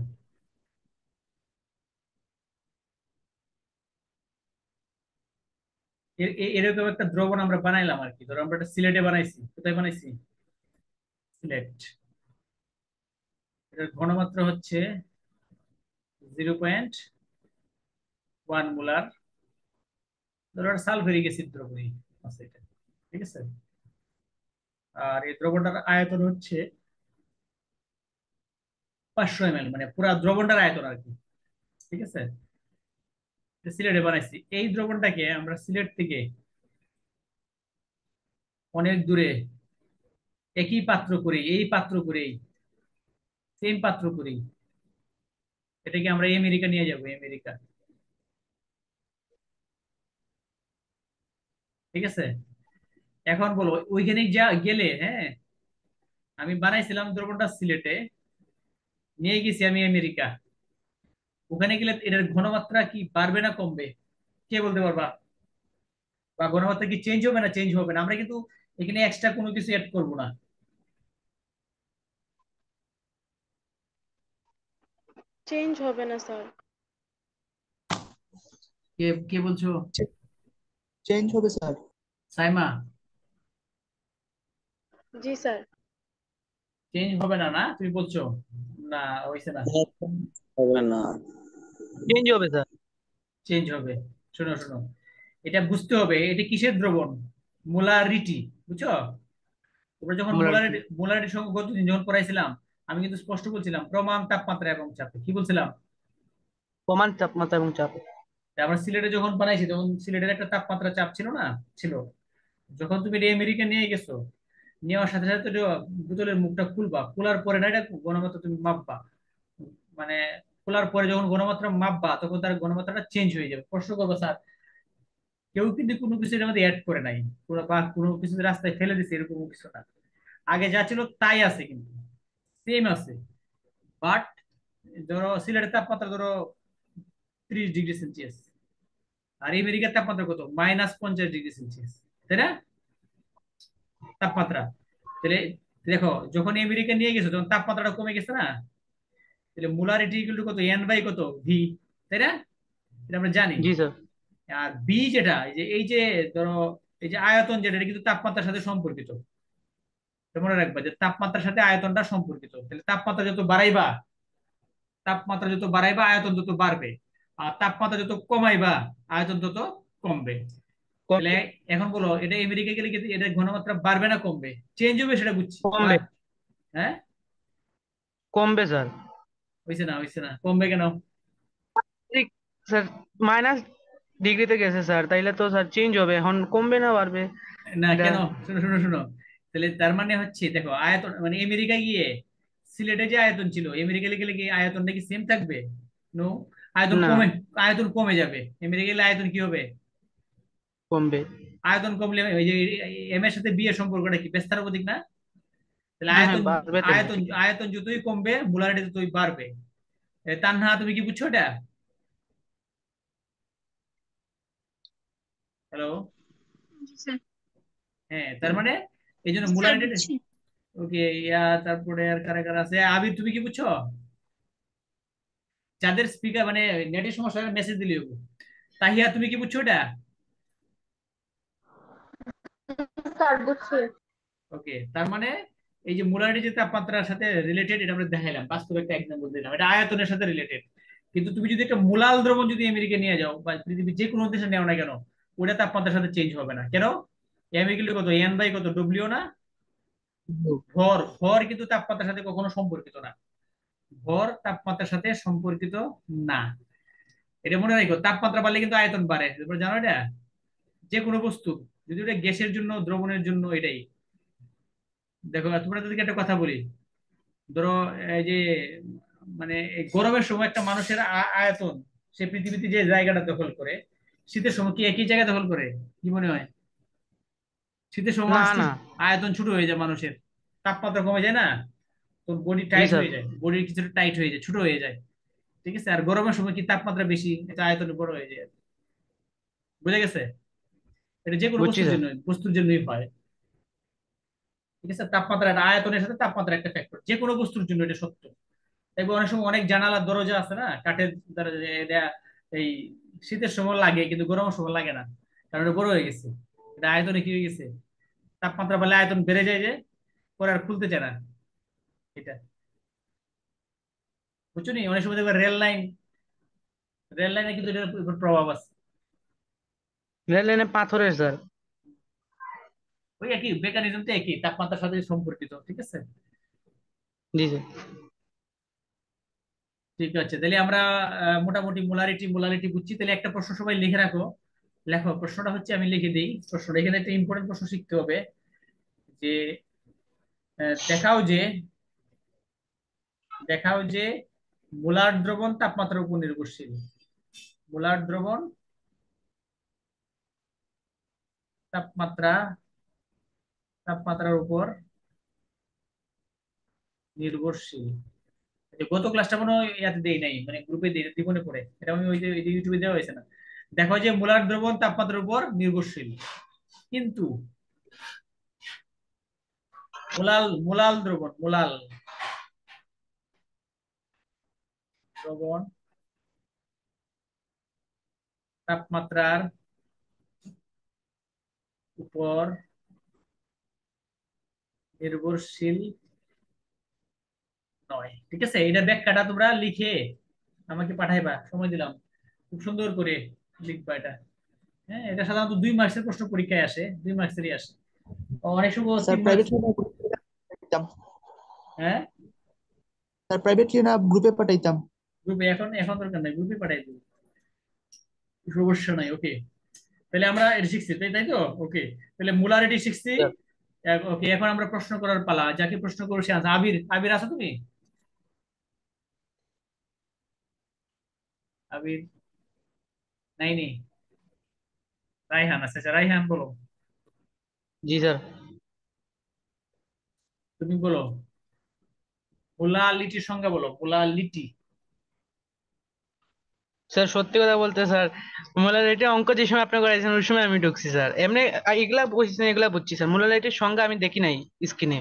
এরকম একটা দ্রবণ আমরা বানাইলাম আর কি। ধরো আমরা একটা সিলেটে বানাইছি। কোথায় বানাইছি? সিলেট। এটার ঘনমাত্রা হচ্ছে 0.1 মোলার। ধরো একটা সালফিউরিক অ্যাসিড দ্রবণী আছে এটা। ঠিক আছে, আর এই দ্রবণটার আয়তন হচ্ছে 500 ml, মানে পুরা দ্রবণটার আয়তন আর কি। ঠিক আছে, এটা সিলেটে বানাইছি। এই দ্রবণটাকে আমরা সিলেট থেকে অনেক দূরে একই পাত্র করে, এই পাত্র করেই, সেম পাত্র করেই এটাকে আমরা আমেরিকা নিয়ে যাব, আমেরিকা। ঠিক আছে, এখন বলো ওইখানে যা গেলে, হ্যাঁ, আমি বানাইছিলাম দ্রবণটা সিলেটে, নিয়ে গেছি আমি আমেরিকা। ওখানে গেলে এটার ঘনমাত্রা কি বাড়বে না কমবে? কে বলতে পারবা? বা ঘনমাত্রা কি চেঞ্জ হবে না চেঞ্জ হবে না? আমরা কিন্তু এখানে এক্সট্রা কোনো কিছু অ্যাড করব না। চেঞ্জ হবে না স্যার। কে কে বলছো? চেঞ্জ হবে স্যার। সাইমা, জি স্যার। চেঞ্জ হবে না, না তুমি বলছো? না, হইছে না। হবে না। চেঞ্জ হবে স্যার। চেঞ্জ হবে। শোনো শোনো, এটা বুঝতে হবে এটা কিসের দ্রবণ। মোলারিটি, বুঝছো? তোমরা যখন মোলারিটি। মোলারিটি মোলারিটি সঙ্গে গতদিন যখন পড়াইছিলাম, আমি কিন্তু স্পষ্ট বলছিলাম প্রমাণ তাপমাত্রা এবং চাপে। কি বলছিলাম? সমান তাপমাত্রা এবং চাপ। আমরা সিলেটে যখন বানাইছি তখন সিলেটের একটা তাপমাত্রা চাপ ছিল না? ছিল। যখন তুমি এটা আমেরিকা নিয়ে গেছো, নেওয়ার সাথে সাথে তো বোতলের মুখটা খুলবা, খোলার পরে না এটা ঘনমাত্রা তুমি মাপবা। মানে খোলার পরে যখন ঘনমাত্রা মাপবা তখন তার ঘনমাত্রাটা চেঞ্জ হয়ে যাবে। প্রশ্ন করবো, স্যার কেউ কিন্তু কোনো কিছু এর মধ্যে অ্যাড করে নাই, বা কোনো কিছু রাস্তায় ফেলে দিছে, এরকম কিছু না। আগে যা ছিল তাই আছে, কিন্তু সেম আছে। বাট ধরো সিলেটের তাপমাত্রা ধরো 30°C, আর আমেরিকার তাপমাত্রা কত? -50°C, তাই না? তাপমাত্রা। তাহলে দেখো, যখন আমেরিকা নিয়ে গেছো তখন তাপমাত্রাটা কমে গেছে না? তাহলে মোলারিটি ইকুয়াল টু কত? n/কত? ভি, তাই না? এটা আমরা জানি। জি স্যার। আর বি যেটা, এই যে ধরো এই যে আয়তন যেটা, এটা কিন্তু তাপমাত্রার সাথে সম্পর্কিত। এটা মনে রাখবা যে তাপমাত্রার সাথে আয়তনটা সম্পর্কিত। তাহলে তাপমাত্রা যত বাড়াইবা আয়তন তত বাড়বে, আর তাপমাত্রা যত কমাইবা আয়তন তত কমবে। তাহলে এখন বলো, এটা আমেরিকা গেলে কি এটা ঘনমাত্রা বাড়বে না কমবে? চেঞ্জ হবে সেটা বুঝছি, কমবে। হ্যাঁ। কমবে স্যার। হইছে না, কমবে কেন? ঠিক স্যার, মাইনাস ডিগ্রিতে গেছে স্যার, তাইলে তো স্যার চেঞ্জ হবে, এখন কমবে না বাড়বে না এটা। কেন? শোনো শোনো শোনো, তাহলে তার মানে হচ্ছে দেখো আয়তন, মানে আমেরিকা গিয়ে সিলেটে যে আয়তন ছিল, আমেরিকা গেলে কি আয়তনটা কি সেম থাকবে? নো। আয়তন না, কমে, আয়তন কমে যাবে। এম এর গেলে আয়তন কি হবে? কমবে। আয়তন কমলে ওই যে এম এর সাথে বি এর সম্পর্কটা কি বেস্তানুপাতিক না? তাহলে হ্যাঁ হ্যাঁ, আয়তন, বাড়বে তাহলে। আয়তন যতই কমবে মোলারিটি ততই বাড়বে। তানহা তুমি কি বুঝছো এটা? হ্যালো? জি স্যার। হ্যাঁ, তার মানে এই জন্য জি স্যার, মোলারিটি। বুঝছি। ওকে, ইয়া তারপরে আর কারা কারা আছে? আবির তুমি কি বুঝছো? যাদের স্পিকার মানে নেটের সমস্যা মেসেজ দিলিও। তাহিয়া তুমি কি বুঝছো এটা? স্যার বুঝছি। ওকে, তার মানে এই যে মোলারিটি যে তাপমাত্রার সাথে রিলেটেড, এটা আমরা দেখাইলাম, বাস্তব একটা এক্সাম্পল দিলাম, এটা আয়তনের সাথে রিলেটেড। কিন্তু তুমি যদি একটা মোলাল দ্রবণ যদি আমেরিকা নিয়ে যাও বা পৃথিবীর যে কোনো দেশে নেও না কেন, ওটা তাপমাত্রার সাথে চেঞ্জ হবে না। কেন? আমেরিকা কত, এন বাই কত, ডব্লিউ না? ভর, ভর কিন্তু তাপমাত্রার সাথে কখনো সম্পর্কিত না। ভর তাপমাত্রার সাথে সম্পর্কিত না। এটা মনে রাখো, তাপমাত্রা বাড়লে কিন্তু আয়তন বাড়ে, তোমরা জানো এটা? যে কোনো বস্তু, যদি ওটা গ্যাসের জন্য, দ্রবণের জন্য, এটাই। দেখো তোমরা যদি একটা কথা বলি, ধরো এই যে মানে এই গরমের সময় একটা মানুষের আয়তন, সে পৃথিবীতে যে জায়গাটা দখল করে, শীতের সময় কি একই জায়গা দখল করে? কি মনে হয়? শীতের সময় না মানুষটির না। আয়তন ছোট হয়ে যায়, মানুষের তাপমাত্রা কমে যায় না, তোর বডি জি টাইট স্যার, হয়ে যায়, বডির কিছুটা টাইট হয়ে যায়, ছোট হয়ে যায়। ঠিক আছে? আর গরমের সময় কি তাপমাত্রা বেশি, এটা আয়তন বড় হয়ে যায়। বুঝে গেছে? এটা যে কোনো বুঝছি বস্তুর স্যার। জন্য, বস্তুর জন্যই হয়। ঠিক আছে? তাপমাত্রা, আয়তনের সাথে তাপমাত্রা একটা ফ্যাক্টর, যে কোনো বস্তুর জন্য এটা সত্য। দেখবো অনেক সময় অনেক জানালার দরজা আছে না, কাঠের দরজা, এটা এই শীতের সময় লাগে কিন্তু গরমের সময় লাগে না, কারণ এটা বড় হয়ে গেছে। এটা আয়তনে কি হয়ে গেছে, তাপমাত্রা বাড়লে আয়তন বেড়ে যায়, যে পরে আর খুলতে চায় না এটা। বুঝছো নি? অনেক সময় দেখবে রেল লাইন, রেল লাইনে কিন্তু এটার উপর প্রভাব আছে। রেল লাইনে পাথরের স্যার। ওই একই মেকানিজম, তো একই তাপমাত্রার সাথে সম্পর্কিত। ঠিক আছে? জি স্যার। ঠিক আছে, তাহলে আমরা মোটামুটি মোলারিটি মোলারিটি বুঝছি। তাহলে একটা প্রশ্ন সবাই লিখে রাখো। লেখো, প্রশ্নটা হচ্ছে, আমি লিখে দিই প্রশ্নটা, এখানে একটা ইম্পর্টেন্ট প্রশ্ন শিখতে হবে যে দেখাও যে, দেখাও যে মোলার দ্রবণ তাপমাত্রার উপর নির্ভরশীল। মোলার দ্রবণ তাপমাত্রা, তাপমাত্রার উপর নির্ভরশীল। গত ক্লাসটা মনে হয় ইয়াতে দেই নাই, মানে গ্রুপে দিব মনে পড়ে, এটা আমি ওই যে ইউটিউবে দেওয়া হয়েছে না। দেখো যে মোলার দ্রবণ তাপমাত্রার উপর নির্ভরশীল, কিন্তু মোলাল, মোলাল দ্রবণ, মোলাল দ্রবণ তাপমাত্রার উপর নির্ভরশীল নয়। ঠিক আছে? এটার ব্যাখ্যাটা তোমরা লিখে আমাকে পাঠাইবা, সময় দিলাম, খুব সুন্দর করে লিখবা এটা। হ্যাঁ, এটা সাধারণত 2 মার্কসের প্রশ্ন পরীক্ষায় আসে, 2 মার্কসেরই আসে, অনেক সময় স্যার 3 মার্কস। প্রাইভেটলি না পাঠাইতাম। হ্যাঁ, স্যার প্রাইভেটলি না গ্রুপে পাঠাইতাম। গ্রুপে, এখন এখন দরকার নাই, গ্রুপে পাঠাই দিই, সমস্যা নাই। ওকে, তাহলে আমরা এটা শিখছি, তাই তাই তো? ওকে, তাহলে মোলারিটি শিখছি। স্যার, ওকে, এখন আমরা প্রশ্ন করার পালা, যাকে প্রশ্ন করবো সে answer। আবির, আবির আছো তুমি? আবির নাই নি? রাইহান আছে, আচ্ছা রাইহান বলো, জি স্যার। তুমি বলো, মোলালিটির সংজ্ঞা বলো, মোলালিটি। স্যার সত্যি কথা বলতে স্যার, মোলারিটি অঙ্ক যে সময় আপনি করাইছেন ওই সময় আমি ঢুকছি স্যার। এমনি এগুলা বুঝছেন, এগুলা বুঝছি স্যার, মোলারিটির সংজ্ঞা আমি দেখি নাই স্ক্রিনে।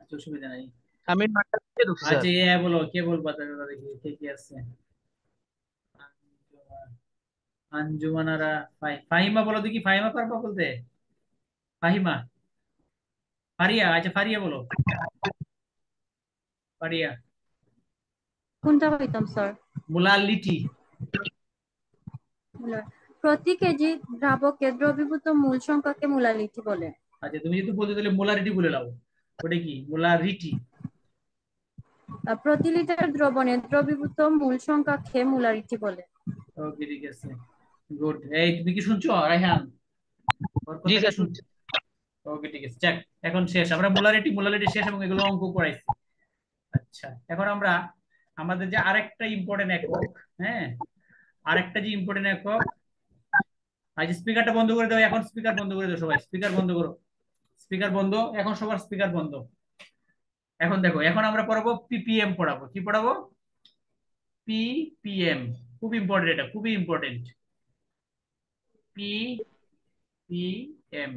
আচ্ছা, অসুবিধা নাই। আমি নয়টার দিকে ঢুকছি স্যার। আচ্ছা, বলো, কে বলবো তাহলে, দেখি কে কে আছে। আঞ্জুমানারা, ফাহিমা বলো দেখি, ফাহিমা পারবা বলতে? ফাহিমা, ফারিয়া, আচ্ছা ফারিয়া বলো, ফারিয়া। কোনটা কইতাম স্যার? মোলালিটি। প্রতি কেজি দ্রাবকে দ্রবীভূত মূল সংখ্যাকে মোলালিটি বলে। আচ্ছা, তুমি যদি বলতে তাহলে মোলারিটি বলে নাও, ওটা কি মোলারিটি? প্রতি লিটার দ্রবণে দ্রবীভূত মূল সংখ্যাকে মোলারিটি বলে। ওকে, ঠিক আছে, গুড। এই তুমি কি শুনছো রাইহান? ওর জি কথা কি স্যার শুন? শুনছি। ওকে, ঠিক আছে, যাক, এখন শেষ, আমরা মোলারিটি মোলারিটি শেষ, এবং এগুলো অঙ্ক করাইছি। আচ্ছা, এখন আমরা আমাদের যে আরেকটা ইম্পর্টেন্ট একক, হ্যাঁ, আরেকটা যে ইম্পর্টেন্ট একক, আজ স্পিকারটা বন্ধ করে দাও, এখন স্পিকার বন্ধ করে দাও সবাই, স্পিকার বন্ধ করো, স্পিকার বন্ধ, এখন সবার স্পিকার বন্ধ। এখন দেখো, এখন আমরা পড়াবো পিপিএম, পড়াবো কি পড়াবো? পিপিএম। খুব ইম্পর্টেন্ট, এটা খুবই ইম্পর্টেন্ট। পিপিএম,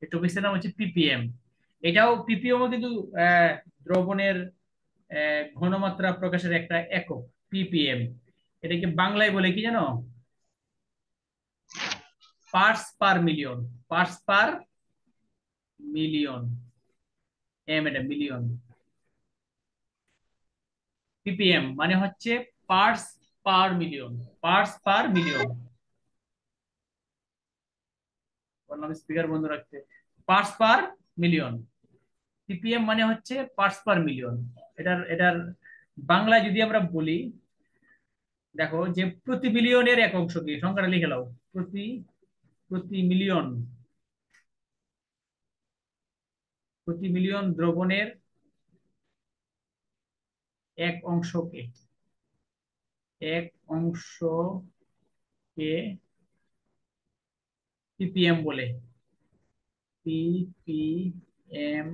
এই টপিক্সের নাম হচ্ছে পিপিএম। এটাও পিপিএম কিন্তু দ্রবণের ঘনমাত্রা প্রকাশের একটা একক, পিপিএম। এটাকে বাংলায় বলে কি জানো? Parts per million. Parts per million, M এটা মিলিয়ন। পিপিএম মানে হচ্ছে parts per million, parts per million. বললাম স্পিকার বন্ধ রাখতে। পার্টস পার মিলিয়ন, পিপিএম মানে হচ্ছে পার্টস পার মিলিয়ন। এটার বাংলায় যদি আমরা বলি, দেখো যে প্রতি মিলিয়নের এক অংশ কি, সংখ্যাটা লিখে নাও। প্রতি প্রতি মিলিয়ন, প্রতি মিলিয়ন দ্রবণের এক অংশকে, এক অংশকে পিপিএম বলে। পিপিএম,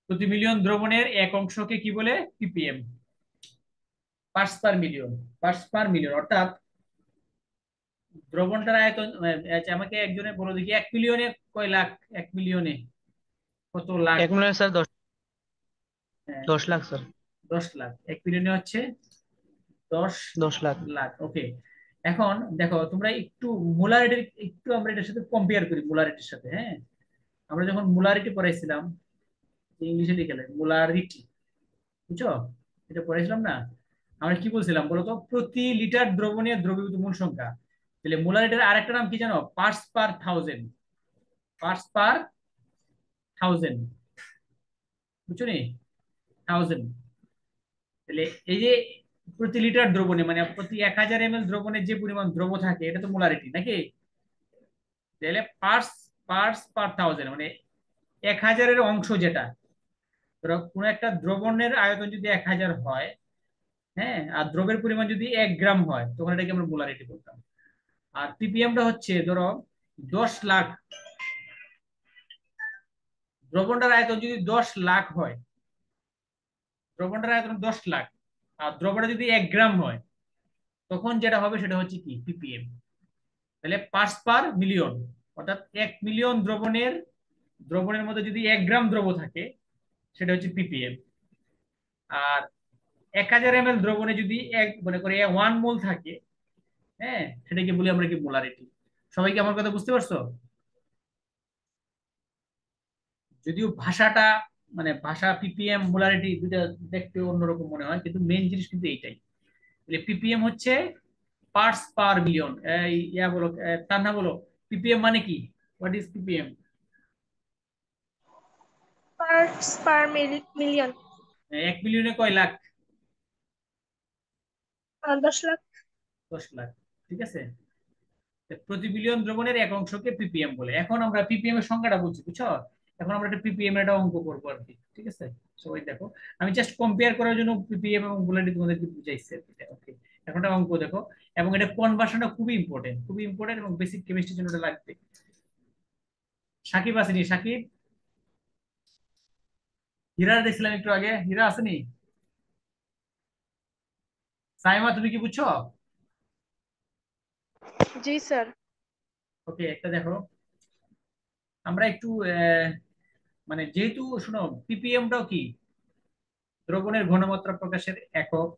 প্রতি মিলিয়ন দ্রবণের এক অংশকে কি বলে? PPM, parts per million. Parts per million অর্থাৎ দ্রবণটার আয়তন, আচ্ছা আমাকে একজনে বলো দেখি, 1 মিলিয়নে কয় লাখ? 1 মিলিয়নে কত লাখ? 1 মিলিয়ন স্যার, 10 হ্যাঁ, 10 লাখ স্যার। 10 লাখ। 1 মিলিয়নে হচ্ছে 10 10 লাখ। লাখ। ওকে, এখন দেখো তোমরা একটু মোলারিটির, একটু আমরা এটার সাথে কম্পেয়ার করি, মোলারিটির সাথে। হ্যাঁ, আমরা যখন মোলারিটি পড়াইছিলাম, ইংলিশে লিখে মোলারিটি, বুঝছো? এটা পড়াইছিলাম না? আমরা কি বলছিলাম বলো তো? প্রতি লিটার দ্রবণীয় দ্রবীভূত মোল সংখ্যা। তাহলে মোলারিটির আরেকটা নাম কি জানো? পার্টস পার থাউজেন্ড। পার্টস পার থাউজেন্ড, বুঝছো নি? থাউজেন্ড। তাহলে এই যে প্রতি লিটার দ্রবণে, মানে প্রতি 1000 ml দ্রবণের যে পরিমাণ দ্রব থাকে, এটা তো মোলারিটি নাকি? তাহলে পার্টস পার্টস পার থাউজেন্ড মানে 1000-এর অংশ যেটা। ধরো কোনো একটা দ্রবণের আয়তন যদি 1000 হয়, হ্যাঁ, আর দ্রবের পরিমাণ যদি 1 গ্রাম হয়, তখন এটাকে আমরা মোলারিটি বলতাম। আর পিপিএমটা হচ্ছে ধরো 10 লাখ, দ্রবণটার আয়তন যদি 10 লাখ হয়, দ্রবণটার আয়তন 10 লাখ, আর দ্রবণটা যদি 1 গ্রাম হয়, তখন যেটা হবে সেটা হচ্ছে কি? পিপিএম। তাহলে পার্টস পার মিলিয়ন, অর্থাৎ 1 মিলিয়ন দ্রবণের দ্রবণের মধ্যে যদি 1 গ্রাম দ্রব থাকে, সেটা হচ্ছে পিপিএম। আর 1000 ml দ্রবণে যদি এক মনে করে 1 মোল থাকে, হ্যাঁ, সেটাকে বলি আমরা কি? মোলারিটি। সবাই কি আমার কথা বুঝতে পারছো? যদিও ভাষাটা, মানে ভাষা পিপিএম মোলারিটি দুটা দেখতে অন্যরকম মনে হয়, কিন্তু মেইন জিনিস কিন্তু এইটাই। তাহলে পিপিএম হচ্ছে পার্টস পার মিলিয়ন। ইয়া বলো, তান্না বলো, পিপিএম মানে কি? What is PPM? Parts per million. 1 মিলিয়নে কয় লাখ? 10 লাখ। 10 লাখ, ঠিক আছে। প্রতি বিলিয়ন দ্রবণের এক অংশকে পিপিএম বলে। এখন আমরা পিপিএম এর সংখ্যাটা বুঝছি, বুঝছো? এখন আমরা একটা পিপিএম এর একটা অঙ্ক করবো আর কি, ঠিক আছে? সবাই দেখো, আমি জাস্ট কম্পেয়ার করার জন্য পিপিএম এবং মোলারিটি তোমাদেরকে বুঝাইছি। ওকে, এখন একটা অঙ্ক দেখো, এবং এটা কনভার্সনটা খুবই ইম্পর্টেন্ট, খুবই ইম্পর্টেন্ট, এবং বেসিক কেমিস্ট্রির জন্য এটা লাগবে। সাকিব আসেনি? সাকিব, হীরা দেখছিলাম একটু আগে, হীরা আসেনি? সাইমা, তুমি কি বুঝছো? জি স্যার। ওকে, একটা দেখো, আমরা একটু মানে যেহেতু শোনো, পিপিএমটাও কি? দ্রবণের ঘনমাত্রা প্রকাশের একক।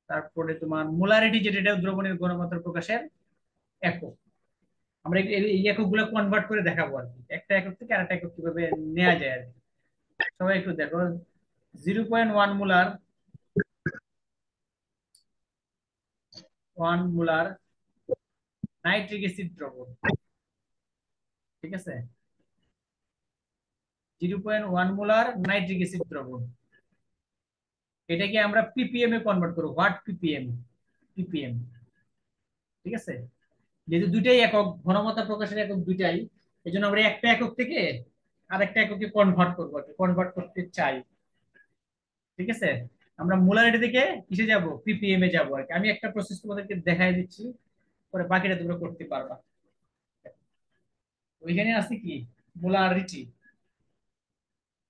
তারপরে তোমার মোলারিটি, যেটা এটাও দ্রবণের ঘনমাত্রা প্রকাশের একক। আমরা এই এককগুলো কনভার্ট করে দেখাবো আর কি, একটা একক থেকে আরেকটা একক কিভাবে নেওয়া যায় আর কি। সবাই একটু দেখো, 0.1 মোলার, 1 মোলার নাইট্রিক অ্যাসিড দ্রবণ, ঠিক আছে? 0.1 মোলার নাইট্রিক অ্যাসিড দ্রবণ, এটাকে আমরা পিপিএম এ কনভার্ট করবো। What PPM? পিপিএম, ঠিক আছে? যেহেতু দুইটাই একক, ঘনমাত্রা প্রকাশের একক দুইটাই, এই জন্য আমরা একটা একক থেকে আরেকটা এককে কনভার্ট করবো, কনভার্ট করতে চাই। ঠিক আছে, আমরা মোলারিটি থেকে কিসে যাব, পিপিএম এ যাব আর কি। আমি একটা প্রসেস তোমাদেরকে দেখাই দিচ্ছি, পরে বাকিটা তোমরা করতে পারবা। ওইখানে আছে কি, মোলারিটি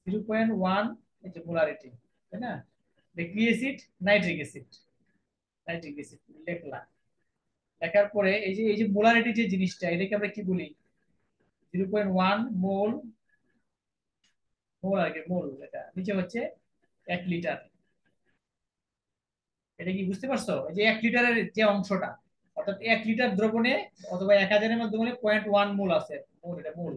0.1, এই যে মোলারিটি, তাই না? কি acid, nitric acid, nitric acid লেখলা। লেখার পরে এই যে মোলারিটি যে জিনিসটা, এটাকে আমরা কি বলি, 0.1 মোল, মোল আর কি, মোল। এটা নিচে হচ্ছে 1 লিটার। এটা কি বুঝতে পারছো? এই যে 1 লিটারের যে অংশটা, অর্থাৎ 1 লিটার দ্রবণে অথবা 1000 ml দ্রবণে 0.1 মোল আছে। মোল, এটা মোল।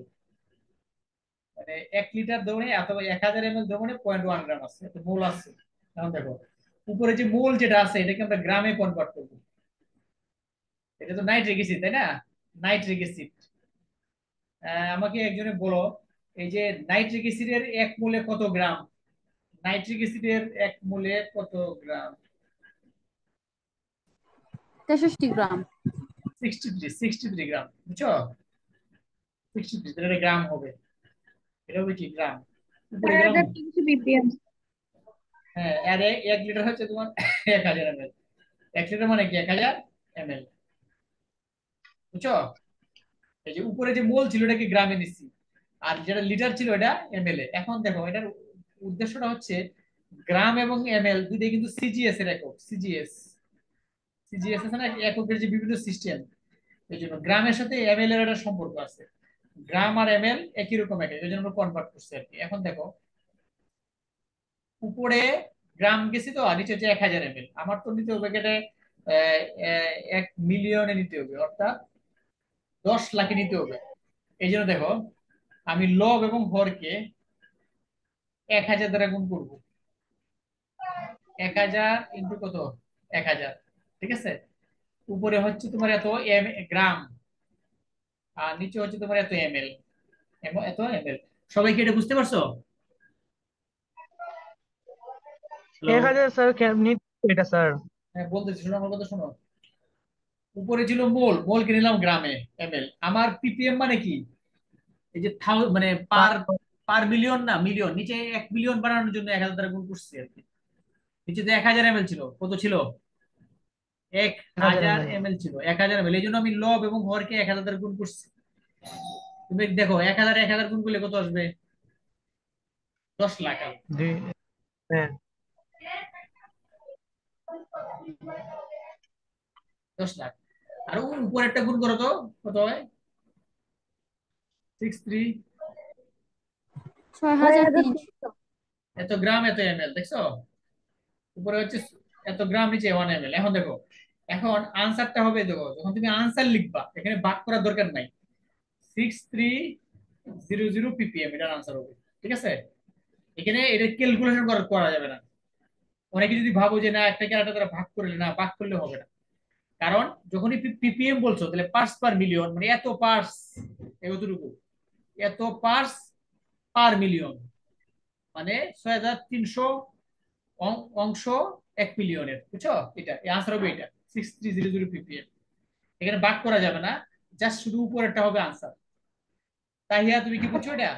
মানে 1 লিটার দ্রবণে অথবা 1000 ml দ্রবণে 0.1 গ্রাম আছে, এটা মোল আছে। এখন দেখো উপরে যে মোল যেটা আছে, এটাকে আমরা গ্রামে কনভার্ট করবো। এটা তো নাইট্রিক অ্যাসিড, তাই না? Nitric acid. আমাকে একজনে বলো, এই যে নাইট্রিক অ্যাসিডের 1 মোলে কত গ্রাম? নাইট্রিক অ্যাসিডের 1 মোলে কত গ্রাম? 63 গ্রাম। 63 গ্রাম, বুঝছো? 63, তাহলে এটা গ্রাম হবে। এটা হবে কি, গ্রাম। উপরে স্যার গেলাম। এটা কিছু বিপিএম। হ্যাঁ, আর 1 লিটার হচ্ছে তোমার 1000 ml। 1 লিটার মানে কি, 1000 ml, বুঝছো? এই যে উপরে যে মোল ছিল এটাকে গ্রামে নিচ্ছি, আর যেটা লিটার ছিল এটা এমএল এ। এখন দেখো এটার উদ্দেশ্যটা হচ্ছে, গ্রাম এবং এমএল দুইটাই কিন্তু সিজিএস এর একক। সিজিএস, সিজিএস আছে না, এককের যে বিভিন্ন সিস্টেম। এই জন্য গ্রামের সাথে এমএল এর একটা সম্পর্ক আছে। গ্রাম আর এমএল একই রকম একক, এই জন্য আমরা কনভার্ট করছি আর কি। এখন দেখো উপরে গ্রাম গেছি তো, আর নিচে হচ্ছে 1000 ml। আমার তো নিতে হবে কেটে 1 মিলিয়নে নিতে হবে, অর্থাৎ 10 লাখে নিতে হবে। এই জন্য দেখো আমি লব এবং হরকে 1000 দ্বারা গুণ করবো। 1000 ইন্টু কত, 1000, ঠিক আছে? উপরে হচ্ছে তোমার এত গ্রাম, আর নিচে হচ্ছে তোমার এত এমএল, এত এমএল। সবাই কি এটা বুঝতে পারছো? হ্যালো? 1000 স্যার এটা স্যার। হ্যাঁ বলতেছি, শোনো আমার কথা শোনো। উপরে ছিল মোল, মোল কে নিলাম গ্রামে, এমএল। আমার পিপিএম মানে কি, এই যে মানে পার, পার মিলিয়ন না, মিলিয়ন। নিচে 1 মিলিয়ন বানানোর জন্য 1000 দ্বারা গুণ করছি আর কি। নিচে তো 1000 ml ছিল, কত ছিল, 1000 1000 ml ml ছিল, 1000 ml। এই জন্য আমি লব এবং হরকে 1000 দ্বারা গুণ করছি। তুমি দেখো 1000 1000 গুণ করলে কত আসবে, 10 লাখ আসবে। দুই, হ্যাঁ। 10 লাখ। আর উপর একটা গুণ করো তো, কত হয়, 63। 6300। এত গ্রাম এত এমএল, দেখছো? উপরে হচ্ছে এত গ্রাম, নিচে 1 ml। এখন দেখো, এখন আনসারটা হবে, দেখো যখন তুমি আনসার লিখবা এখানে ভাগ করার দরকার নাই। 6300 ppm এটার আনসার হবে, ঠিক আছে? এখানে এটা ক্যালকুলেশন করা করা যাবে না। অনেকে যদি ভাবো যে না একটাকে আরেকটা দ্বারা ভাগ করলে, না, ভাগ করলে হবে না। কারণ যখনই পিপিএম বলছো, তাহলে পার্টস পার মিলিয়ন, মানে এত পার্টস, এতটুকু, এত পার্টস পার মিলিয়ন, মানে 6300 অংশ 1 মিলিয়নের, বুঝছো? এটা আনসার হবে, এটা 6300 ppm। এখানে ভাগ করা যাবে না, জাস্ট শুধু উপরেরটা হবে আনসার। তাহিয়া তুমি কি বুঝছো এটা?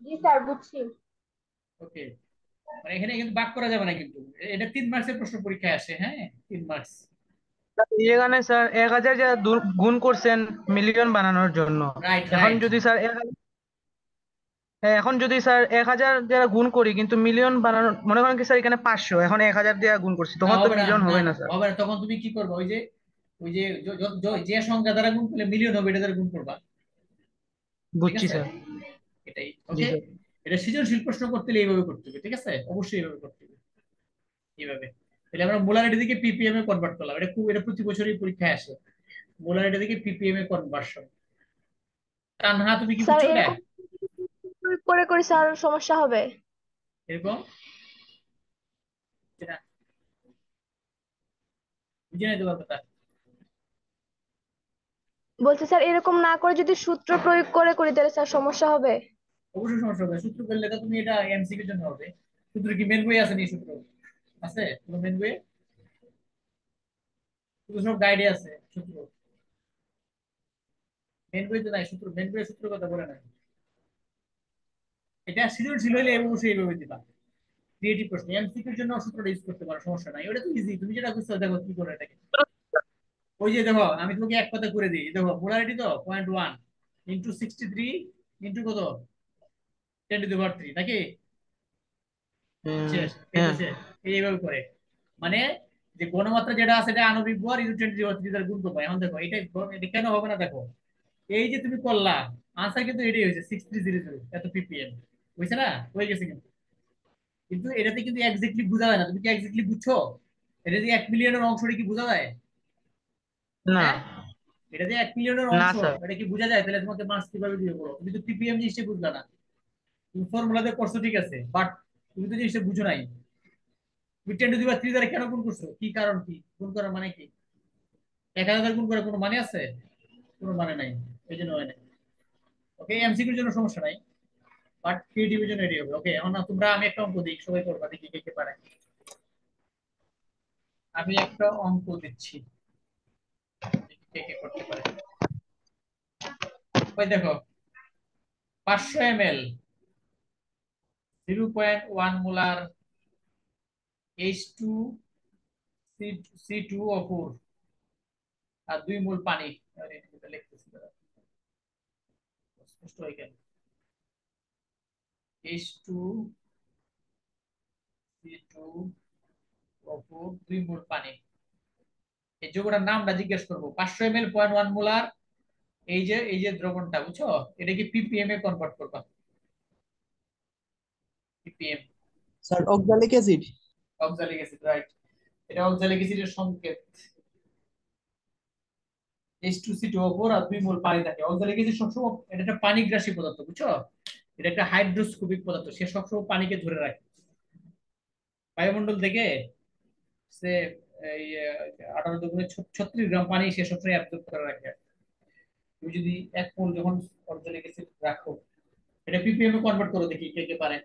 জি স্যার বুঝছি। ওকে। মানে এখানে কিন্তু ভাগ করা যাবে না কিন্তু। এটা 3 মার্কসের প্রশ্ন পরীক্ষায় আসে, হ্যাঁ, 3 মার্কস। এখানে স্যার 1000 যারা গুণ করছেন মিলিয়ন বানানোর জন্য, রাইট, এখন রাইট। যদি স্যার এখন যদি স্যার 1000 যারা গুণ করি কিন্তু মিলিয়ন বানানোর, মনে করেন কি স্যার এখানে 500, এখন 1000 দিয়ে গুণ করছি, না তখন তো হবে না, মিলিয়ন না হবে না না স্যার। হবে না। তখন তুমি কি করবে, ওই যে যে সংখ্যা দ্বারা গুণ করলে মিলিয়ন হবে, এটা দ্বারা গুণ করবা, ঠিক বুঝছি আছে? স্যার। এটাই, জি ওকে। স্যার। এটা সৃজনশীল প্রশ্ন করতে হলে এইভাবে করতে হবে, ঠিক আছে? অবশ্যই এইভাবে করতে হবে, এইভাবে। তাহলে আমরা মোলারিটি থেকে পিপিএম এ কনভার্ট করলাম। এটা প্রতি বছরই পরীক্ষায় আসে, মোলারিটি থেকে পিপিএম এ কনভার্সন। তানহা তুমি কি স্যার বুঝছো এটা? এরকম প্রয়োগ করে করে স্যার সমস্যা হবে? এরকম যেটা বুঝে নাই তোমার কথা। বলছি স্যার এরকম না করে যদি সূত্র প্রয়োগ করে করি তাহলে স্যার সমস্যা হবে? অবশ্যই সমস্যা হবে, সূত্র করলে তো তুমি এটা এমসিকিউর জন্য হবে। সূত্র কি মেন বই আছে নি, সূত্র আছে তোমার মেন বইয়ে? সূত্র সব গাইডে আছে সূত্র, মেন বইতে নাই সূত্র। মেন বইয়ে সূত্র কথা বলে নাই। এটা সৃজনশীল হলে অবশ্যই এইভাবে দিবা। ক্রিয়েটিভ প্রশ্ন এমসিকিউর জন্য সূত্রটা ইউজ করতে পারো, সমস্যা নাই, ওটা তো ইজি। তুমি যেটা বুঝছো দেখো কি করে এটাকে। ওই যে দেখো আমি তোমাকে এক কথা করে দিই, দেখো মোলারিটি তো 0.1 ইন্টু 63 ইন্টু কত 10⁻³ নাকি শেষ, এই তো হ্যাঁ শেষ। এইভাবে করে মানে যে ঘনমাত্রা যেটা আছে এটা আণবিক ভর ইন্টু 10⁻³ দ্বারা গুণ করবো। এখন দেখো এটা কেন হবে না দেখো, এই যে তুমি করলা আনসার কিন্তু এটাই হয়েছে 6300 এত ppm বুঝছে না, হয়ে গেছে কিন্তু। কিন্তু এটাতে কিন্তু এক্স্যাক্টলি বোঝা যায় না, তুমি কি এক্স্যাক্টলি বুঝছো? এটা যে 1 মিলিয়নের অংশটা কি বোঝা যায়? না হ্যাঁ, এটা যে 1 মিলিয়নের না অংশ, স্যার। এটা কি বোঝা যায়? তাহলে তোমাকে মার্কস কিভাবে দিয়ে বলো? তুমি তো ppm জিনিসটা বুঝলা না। তুমি ফর্মুলাতে করছো ঠিক আছে, বাট তুমি তো জিনিসটা বুঝো নাই। তুমি 10⁻³ দ্বারা কেন গুণ করছো? কি কারণ, কি গুণ করার মানে কি? 1000 গুণ করার কোনো মানে আছে? কোনো মানে নাই, এই জন্য হয় না। ওকে, এমসিকিউর জন্য সমস্যা নাই, বাট ক্রিয়েটিভের জন্য রেডি হবে। ওকে, এখন না তোমরা, আমি একটা অঙ্ক দিই, সবাই করবা, দেখি কে কে পারে। আমি একটা অঙ্ক দিচ্ছি, দেখি কে কে করতে পারে। ওই দেখো 500 ml 0.1 মোলার H2C2O4 আর 2 মোল পানি। আরে, এটা লিখতেছি দাঁড়া, স্পষ্ট হয়ে গেল। H2C2O4 2 মোল পানি, এই যৌগটার নামটা জিজ্ঞেস করবো। 500 ml 0.1 মোলার, এই যে দ্রবণটা বুঝছো, এটা কি ppm এ কনভার্ট করবা? ppm, sir oxalic acid. Oxalic acid, right. এটা অক্সালিক অ্যাসিডের সংকেত H2C2O4 আর 2 মোল পানি থাকে। অক্সালিক অ্যাসিড সবসময়, এটা একটা পানিগ্রাসী পদার্থ বুঝছো, এটা একটা হাইড্রোস্কোপিক পদার্থ, সে সবসময় পানিকে ধরে রাখে বায়ুমণ্ডল থেকে। সে এই 18×36 গ্রাম পানি সে সবসময় অ্যাবজর্ব করে রাখে। তুমি যদি 1 মোল যখন অক্সালিক অ্যাসিড রাখো, এটা ppm এ কনভার্ট করো, দেখি কে কে পারে।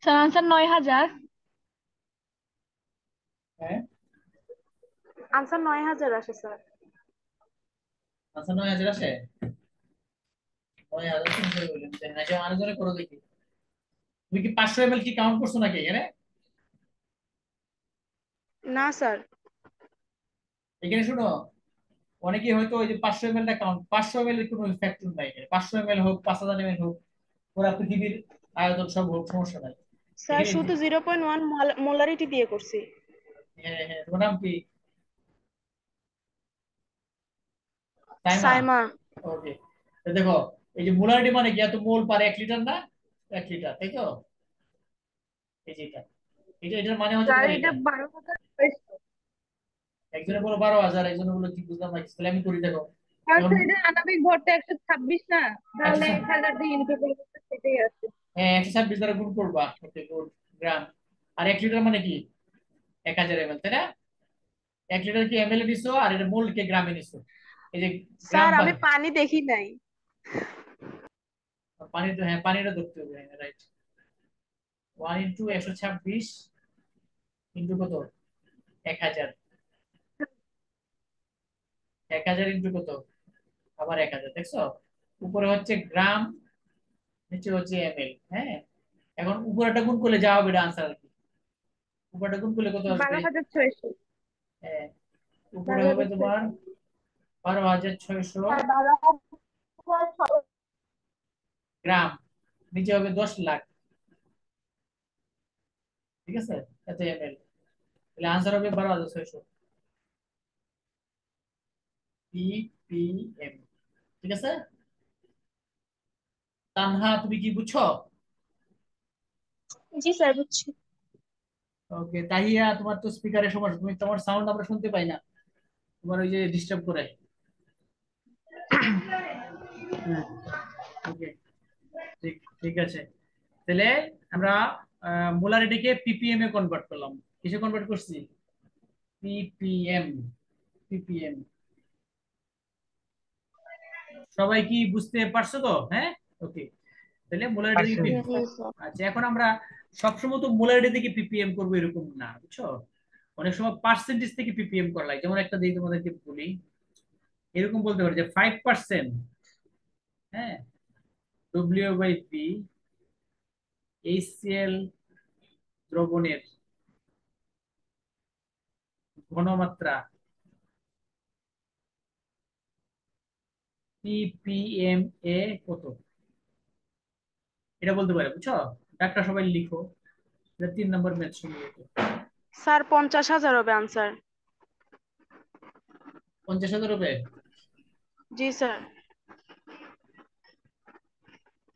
Sir answer 9000। হ্যাঁ, আনসার 9000 আসে স্যার। আচ্ছা 9000 আসে। 9000 তুমি করে বললেন, না যে আরেকজনে করো দেখি। তুমি কি 500 ml কি কাউন্ট করছো নাকি এখানে? না স্যার। এখানে শোনো, অনেকে হয়তো ওই যে 500 ml টা কাউন্ট, 500 ml এর কোনো ফ্যাক্টর নাই এখানে। 500 ml হোক 5000 ml হোক, পুরা পৃথিবীর আয়তন সব হোক, সমস্যা নাই স্যার এখানে। শুধু 0.1 মোলারিটি দিয়ে করছি। হ্যাঁ হ্যাঁ, তোমার নাম কি? তাইমা? সাইমা। ওকে, দেখো এই যে মোলারিটি মানে কি, এত মোল পার 1 লিটার না, 1 লিটার, তাই তো? এই যে এটার মানে হচ্ছে স্যার তোমার এটা এটা। 12,600। একজনে বলো 12,000, একজনে বলো কি, বুঝলাম না কিছু। তাহলে আমি করি দেখো। আর এখন তো এটা আণবিক ভরটা 126 না, তাহলে 100, 1000 দিয়ে ইনটু করলে তো সেটাই আছে। হ্যাঁ 126 দ্বারা গুণ করবা। ওকে, গুড, গ্রাম। আর 1 লিটার মানে কি 1000 ml, তাই না? 1 লিটার কি ml এ নিছো, আর এটা মোল কে গ্রামে নিছো। এই যে গ্রাম স্যার আমি পানি দেখি নাই। পানি তো, হ্যাঁ পানিটা ধরতে হবে, রাইট। 1 ইন্টু 126 ইন্টু কত, 1000। 1000 ইন্টু কত, আবার 1000, দেখছো? উপরে হচ্ছে গ্রাম, নিচে হচ্ছে ml। হ্যাঁ, এখন উপরেটা গুণ করলে যা হবে এটা আনসার আর কি। উপরেটা গুণ করলে কত আসবে? 12,600। হ্যাঁ, উপরে হবে তোমার 12,600। 12,600 আর 12,600। গ্রাম, নিচে হবে 10 লাখ, ঠিক আছে, এত ml। তাহলে আনসার হবে 12,600 ppm, ঠিক আছে। তানহা, তুমি কি বুঝছো? জি স্যার বুঝছি। ওকে, তাহিয়া, তোমার তো স্পিকারের সমস্যা, তুমি, তোমার সাউন্ড আমরা শুনতে পাই না, তোমার ওই যে ডিস্টার্ব করে। হ্যাঁ, ওকে, ঠিক ঠিক আছে। তাহলে আমরা মোলারিটিকে ppm এ কনভার্ট করলাম। কিসে কনভার্ট করছি? ppm, ppm। সবাই কি বুঝতে পারছো তো? হ্যাঁ, ওকে। তাহলে মোলারিটি পারছি। জি থেকে, স্যার। আচ্ছা এখন আমরা সবসময় তো মোলারিটি থেকে ppm করবো এরকম না, বুঝছো? অনেক সময় পার্সেন্টেজ থেকে ppm করা লাগে। যেমন একটা দিই তোমাদেরকে বলি, এরকম বলতে পারি যে 5%, হ্যাঁ, W/P HCl দ্রবণের ঘনমাত্রা ppm এ কত, এটা বলতে পারে, বুঝছো? ডাক্তার সবাই লিখো, এটা 3 নম্বর ম্যাথ সম্ভবত। স্যার 50,000 হবে আনসার। 50,000 হবে? জি স্যার।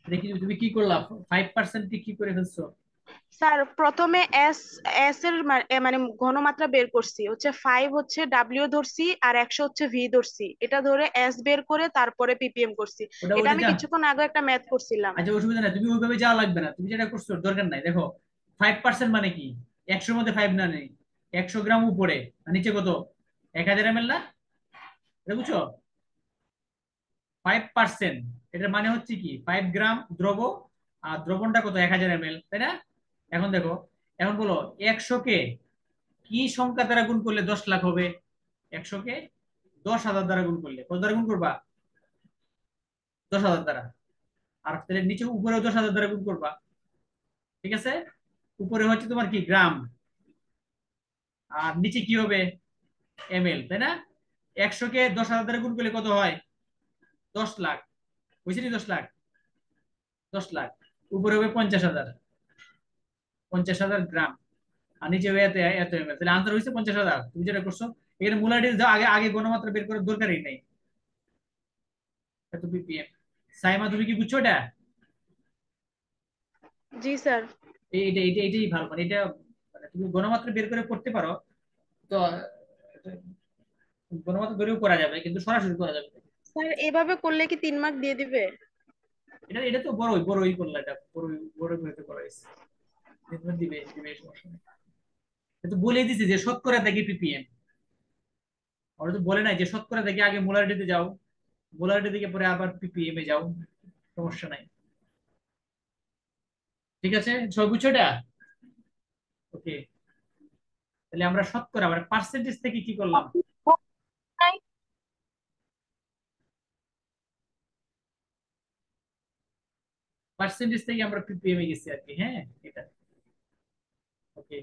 দেখি তুমি কি করলা, 5% কি করে ফেলছো? স্যার প্রথমে এস এস এর মানে ঘনমাত্রা বের করছি, হচ্ছে 5 হচ্ছে ডাব্লিউ ধরছি আর 100 হচ্ছে ভি ধরছি, এটা ধরে এস বের করে তারপরে পিপিএম করছি। ওটা এটা ওটা আমি যা, কিছুক্ষণ আগে একটা ম্যাথ করছিলাম। আচ্ছা অসুবিধা নাই, তুমি ওইভাবে যাওয়া লাগবে না, তুমি যেটা করছো দরকার নাই। দেখো 5% মানে কি, 100-র মধ্যে 5 না নেই, 100 গ্রাম উপরে আর নিচে কত, 1000 ml না, এটা বুঝছো? 5%, এটার মানে হচ্ছে কি 5 গ্রাম দ্রব, আর দ্রবণটা কত, 1000 ml, তাই না? এখন দেখো, এখন বলো 100 কে কি সংখ্যা দ্বারা গুণ করলে 10 লাখ হবে? 100 কে 10,000 দ্বারা গুণ করলে কত দ্বারা গুণ করবা? 10,000 দ্বারা। আর তাহলে নিচে উপরেও 10,000 দ্বারা গুণ করবা, ঠিক আছে? উপরে হচ্ছে তোমার কি গ্রাম, আর নিচে কি হবে, ml, তাই না? 100 কে 10,000 দ্বারা গুণ করলে কত হয়? 10 লাখ, বুঝছি? 10 লাখ, 10 লাখ। উপরে হবে 50,000, 50,000 গ্রাম, আর নিচে হবে এত এত ml, তাহলে আনসার হয়েছে 50,000। তুমি যেটা করছো এখানে মোলারিটি আগে আগে গণমাত্রা বের করার দরকারই নেই, এত ppm। সাইমা তুমি কি বুঝছো এটা? জি স্যার। এটাই ভালো, মানে এটা, মানে তুমি গণমাত্রা বের করে করতে পারো তো, গণমাত্রা ধরেও করা যাবে কিন্তু সরাসরি করা যাবে না। স্যার এভাবে করলে কি 3 মার্ক দিয়ে দিবে? এটা এটা তো বড়ই বড়ই করলা, এটা বড়ই বড়ই করে তো করা হয়েছে, দিবে দিবে, সমস্যা নেই। এটা তো বলেই দিছে যে শতকরা দেখি ppm, ওরা তো বলে নাই যে শতকরা দেখে আগে মোলারিটিতে যাও, মোলারিটি থেকে পরে আবার ppm এ যাও, সমস্যা নাই। ঠিক আছে, সব বুঝছো এটা? ওকে, তাহলে আমরা শতকরা মানে পার্সেন্টেজ থেকে কি করলাম? পার্সেন্টেজ থেকে আমরা ppm এ গেছি আর কি, হ্যাঁ এটা। ওকে,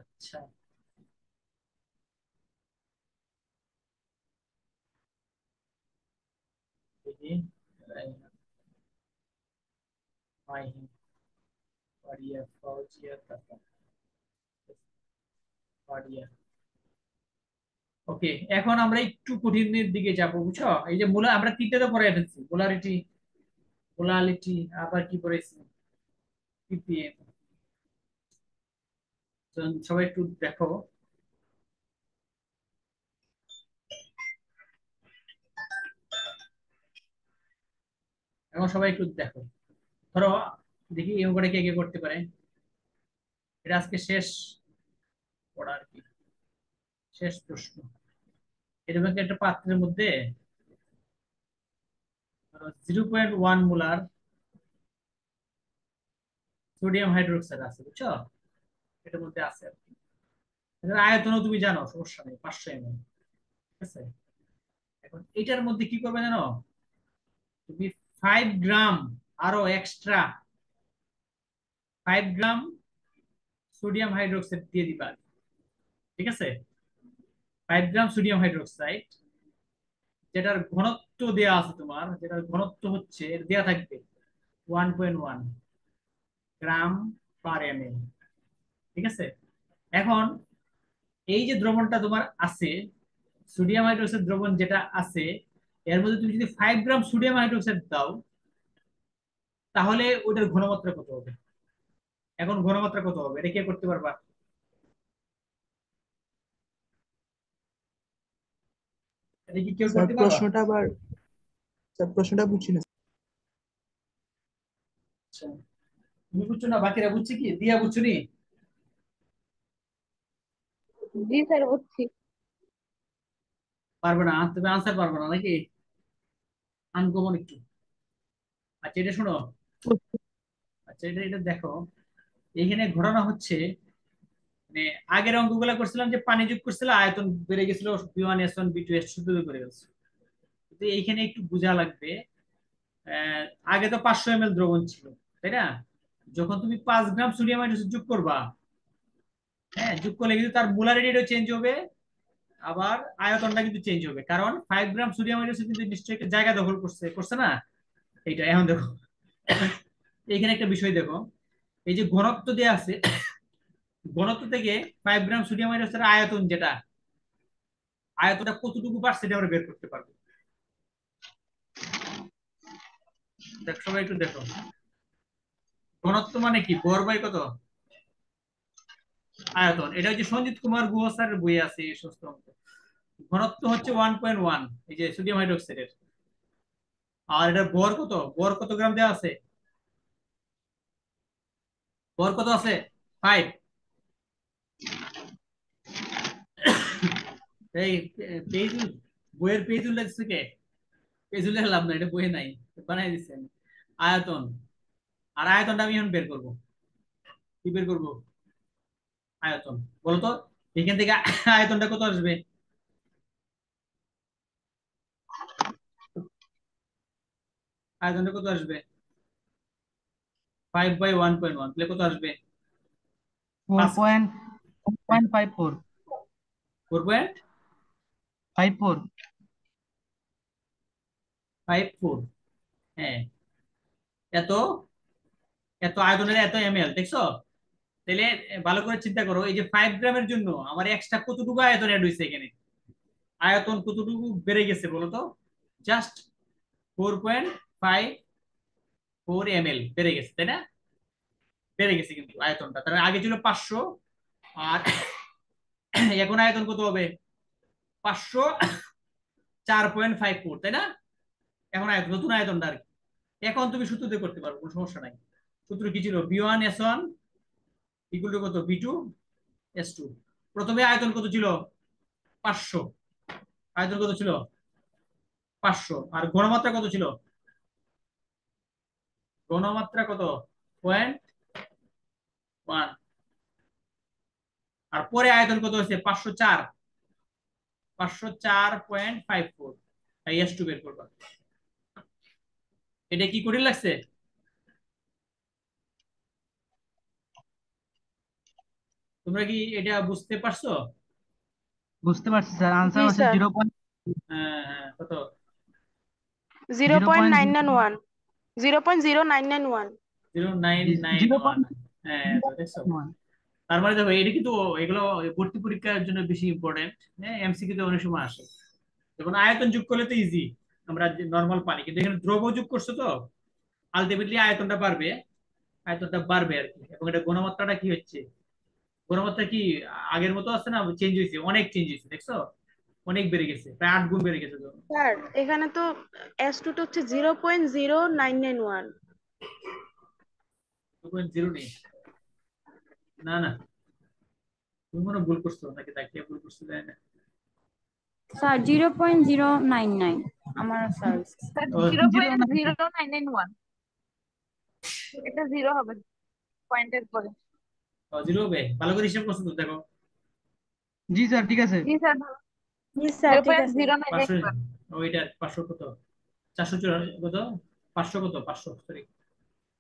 আচ্ছা, দেখি, মাহিম, পারিয়া, ফাউজিয়া, তাতা, পারিয়া। ওকে, এখন আমরা একটু কঠিনের দিকে যাব, বুঝছো? এই যে মূলা আমরা তিনটে তো পড়ে ফেলছি, পোলারিটি, পোলারিটি, আবার কি পড়েছি, ppm। তো সবাই একটু দেখো, এখন সবাই একটু দেখো, ধরো, দেখি এই অঙ্কটা কে কে করতে পারে। এটা আজকে শেষ পড়া আর কি, শেষ প্রশ্ন। এরকম একটা পাত্রের মধ্যে 0.1 মোলার সোডিয়াম হাইড্রোক্সাইড আছে, বুঝছো? এটার মধ্যে আছে আর কি। এটার আয়তনও তুমি জানো, সমস্যা নেই, 500 ml, ঠিক আছে? এখন এটার মধ্যে কি করবে জানো, তুমি 5 গ্রাম আরো এক্সট্রা 5 গ্রাম সোডিয়াম হাইড্রোক্সাইড দিয়ে দিবা, ঠিক আছে? 5 গ্রাম সোডিয়াম হাইড্রোক্সাইড, যেটার ঘনত্ব দেয়া আছে তোমার, যেটার ঘনত্ব হচ্ছে দেয়া থাকবে 1.1 গ্রাম পার ml, ঠিক আছে? এখন এই যে দ্রবণটা তোমার আছে, সোডিয়াম হাইড্রোক্সাইড দ্রবণ যেটা আছে, এর মধ্যে তুমি যদি 5 গ্রাম সোডিয়াম হাইড্রোক্সাইড দাও, তাহলে ওটার ঘনমাত্রা কত হবে? এখন ঘনমাত্রা কত হবে, এটা কে করতে পারবা? এটা কি কেউ স্যার করতে পারবা? প্রশ্নটা বুঝছি না। আচ্ছা, তুমি বুঝছো না, বাকিরা বুঝছে কি, দিয়া বুঝছো নি? জি স্যার, বুঝছি। পারবে না, তুমি আনসার পারবে না নাকি? আনকমন একটু। আচ্ছা এটা শোনো, আচ্ছা এটা এটা দেখো, এখানে ঘটনা হচ্ছে মানে আগের অঙ্কগুলো করছিলাম যে পানি যোগ করছিল, আয়তন বেড়ে গেছিল, B1 S1 B2 S2 শুধু করে গেছে। কিন্তু এইখানে একটু বোঝা লাগবে। আহ, আগে তো 500 ml দ্রবণ ছিল, তাই না? যখন তুমি 5 গ্রাম সোডিয়াম হাইড্রোক্সাইড যোগ করবা, হ্যাঁ, যোগ করলে কিন্তু তার মোলারিটিও চেঞ্জ হবে, আবার আয়তনটা কিন্তু চেঞ্জ হবে, কারণ 5 গ্রাম সোডিয়াম হাইড্রোক্সাইড কিন্তু নিশ্চয়ই একটা জায়গা দখল করছে, করছে না? এইটা এখন দেখো, এখানে একটা বিষয় দেখো, এই যে ঘনত্ব দেয়া আছে, ঘনত্ব থেকে 5 গ্রাম সোডিয়াম হাইড্রোক্সাইডের আয়তন যেটা, আয়তনটা কতটুকু পারছে এটা আমরা বের করতে পারবো। দেখো সবাই একটু দেখো, ঘনত্ব মানে কি, ভর বাই কত আয়তন। এটা হচ্ছে সঞ্জিত কুমার গুহ স্যারের বইয়ে আছে এই সমস্ত অঙ্ক। ঘনত্ব হচ্ছে 1.1, এই যে সোডিয়াম হাইড্রোক্সাইডের। আর এটা ভর কত, ভর কত গ্রাম দেওয়া আছে, ভর কত আছে 5। এই পেজ, বইয়ের পেজ উল্লেখ থেকে, পেজ উল্লেখ লাভ না, এটা বইয়ে নাই, বানাই দিচ্ছেন। আয়তন, আর আয়তনটা আমি এখন বের করব। কি বের করব? আয়তন। বলতো এখান থেকে আয়তনটা কত আসবে? আয়তনটা কত আসবে? 5/1.1, তাহলে কত আসবে? 4.54 4.54। 54 হ্যাঁ, এত এত আয়তনের এত ml, দেখছো? তাহলে ভালো করে চিন্তা করো, এই যে 5 গ্রামের জন্য আমার এক্সট্রা কতটুকু আয়তন অ্যাড হয়েছে এখানে, আয়তন কতটুকু বেড়ে গেছে বলো তো? জাস্ট 4.54 ml বেড়ে গেছে, তাই না? বেড়ে গেছে কিন্তু আয়তনটা, তার মানে আগে ছিল 500, আর এখন আয়তন কত হবে? 504.54, তাই না? এখন আয়তন, নতুন আয়তনটা আর কি। এখন তুমি সূত্র দিয়ে করতে পারো, কোনো সমস্যা নাই। সূত্র কি ছিল? B1 S1 ইকুয়াল টু কত, B2 S2। প্রথমে আয়তন কত ছিল? 500। আয়তন কত ছিল? 500। আর ঘনমাত্রা কত ছিল? ঘনমাত্রা কত? 0.1। আর পরে আয়তন কত হয়েছে? 504। 504.54। S2 বের করবা। এটা কি কঠিন লাগছে? তোমরা কি এটা বুঝতে পারছো? বুঝতে পারছি স্যার, জি আনসার হচ্ছে স্যার। কত? 0.991, 0.0991। 0991। হ্যাঁ, তো দেখছো? তার মানে দেখো, এটা কিন্তু, এগুলো ভর্তি পরীক্ষার জন্য বেশি ইম্পর্টেন্ট। হ্যাঁ, MCQ তে অনেক সময় আসে। যখন আয়তন যোগ করলে তো ইজি, আমরা নর্মাল পানি, কিন্তু এখানে দ্রব্য যোগ করছো তো আলটিমেটলি আয়তনটা বাড়বে, আয়তনটা বাড়বে আর কি। এবং এটা ঘনমাত্রাটা কি হচ্ছে, ঘনমাত্রা কি আগের মতো আছে না চেঞ্জ হয়েছে? অনেক চেঞ্জ হয়েছে, দেখছো? অনেক বেড়ে গেছে, প্রায় 8 গুণ বেড়ে গেছে। স্যার এখানে তো S2 টা হচ্ছে 0.0991। 2.0 নেই? না না, তুমি মনে হয় ভুল করছো, নাকি তাকিয়ে ভুল করছো জানি না। স্যার 0.099 আমার স্যার। ও, 0.0991, এটা জিরো হবে পয়েন্টের পরে। 0 হবে? ভালো করে হিসাব করছো তো, দেখো। জি স্যার, ঠিক আছে। জি স্যার, ভালো। জি স্যার জিরো ঠিক পয়েন্ট আছে। জিরো 500, নাইন ওইটা 500 কত, 404 কত, 500 কত, 500 সরি,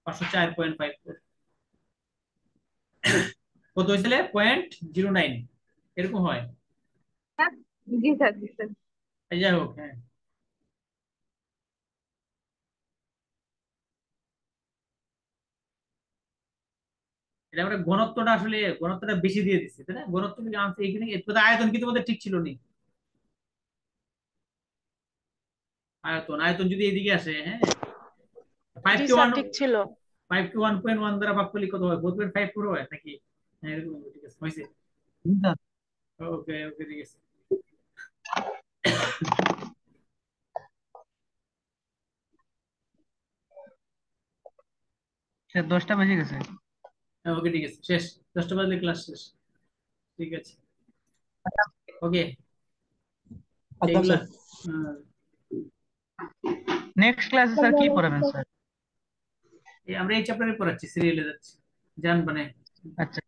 504.54। কত হয়েছিল? 0.09 এরকম হয়। জি স্যার, জি স্যার। এই যাই হোক, হ্যাঁ, এটা আমরা ঘনত্বটা, আসলে ঘনত্বটা বেশি দিয়ে দিচ্ছি, তাই না? ঘনত্ব কিন্তু আনছে এখানে, এর তো আয়তন কিন্তু তোমাদের ঠিক ছিল নি। আয়তন, আয়তন যদি এদিকে আসে, হ্যাঁ, ফাইভ জি কে স্যার ওয়ান ঠিক ছিল। 5 কে 1.1 দ্বারা ভাগ করলে কত হয়? 4.54 হয় নাকি? হ্যাঁ, এরকম ঠিক আছে, হয়েছে। জি স্যার। ওকে ওকে, ঠিক আছে। স্যার 10টা বেজে গেছে। ওকে, ঠিক আছে, শেষ। 10টা বাজলে ক্লাস শেষ। ঠিক আছে, ওকে। আদাব এইগুলা স্যার। নেক্সট ক্লাসে স্যার কি পড়াবেন স্যার? আমরা এই চ্যাপ্টারে পড়াচ্ছি, সিরিয়ালে যাচ্ছি, জান মানে। আচ্ছা।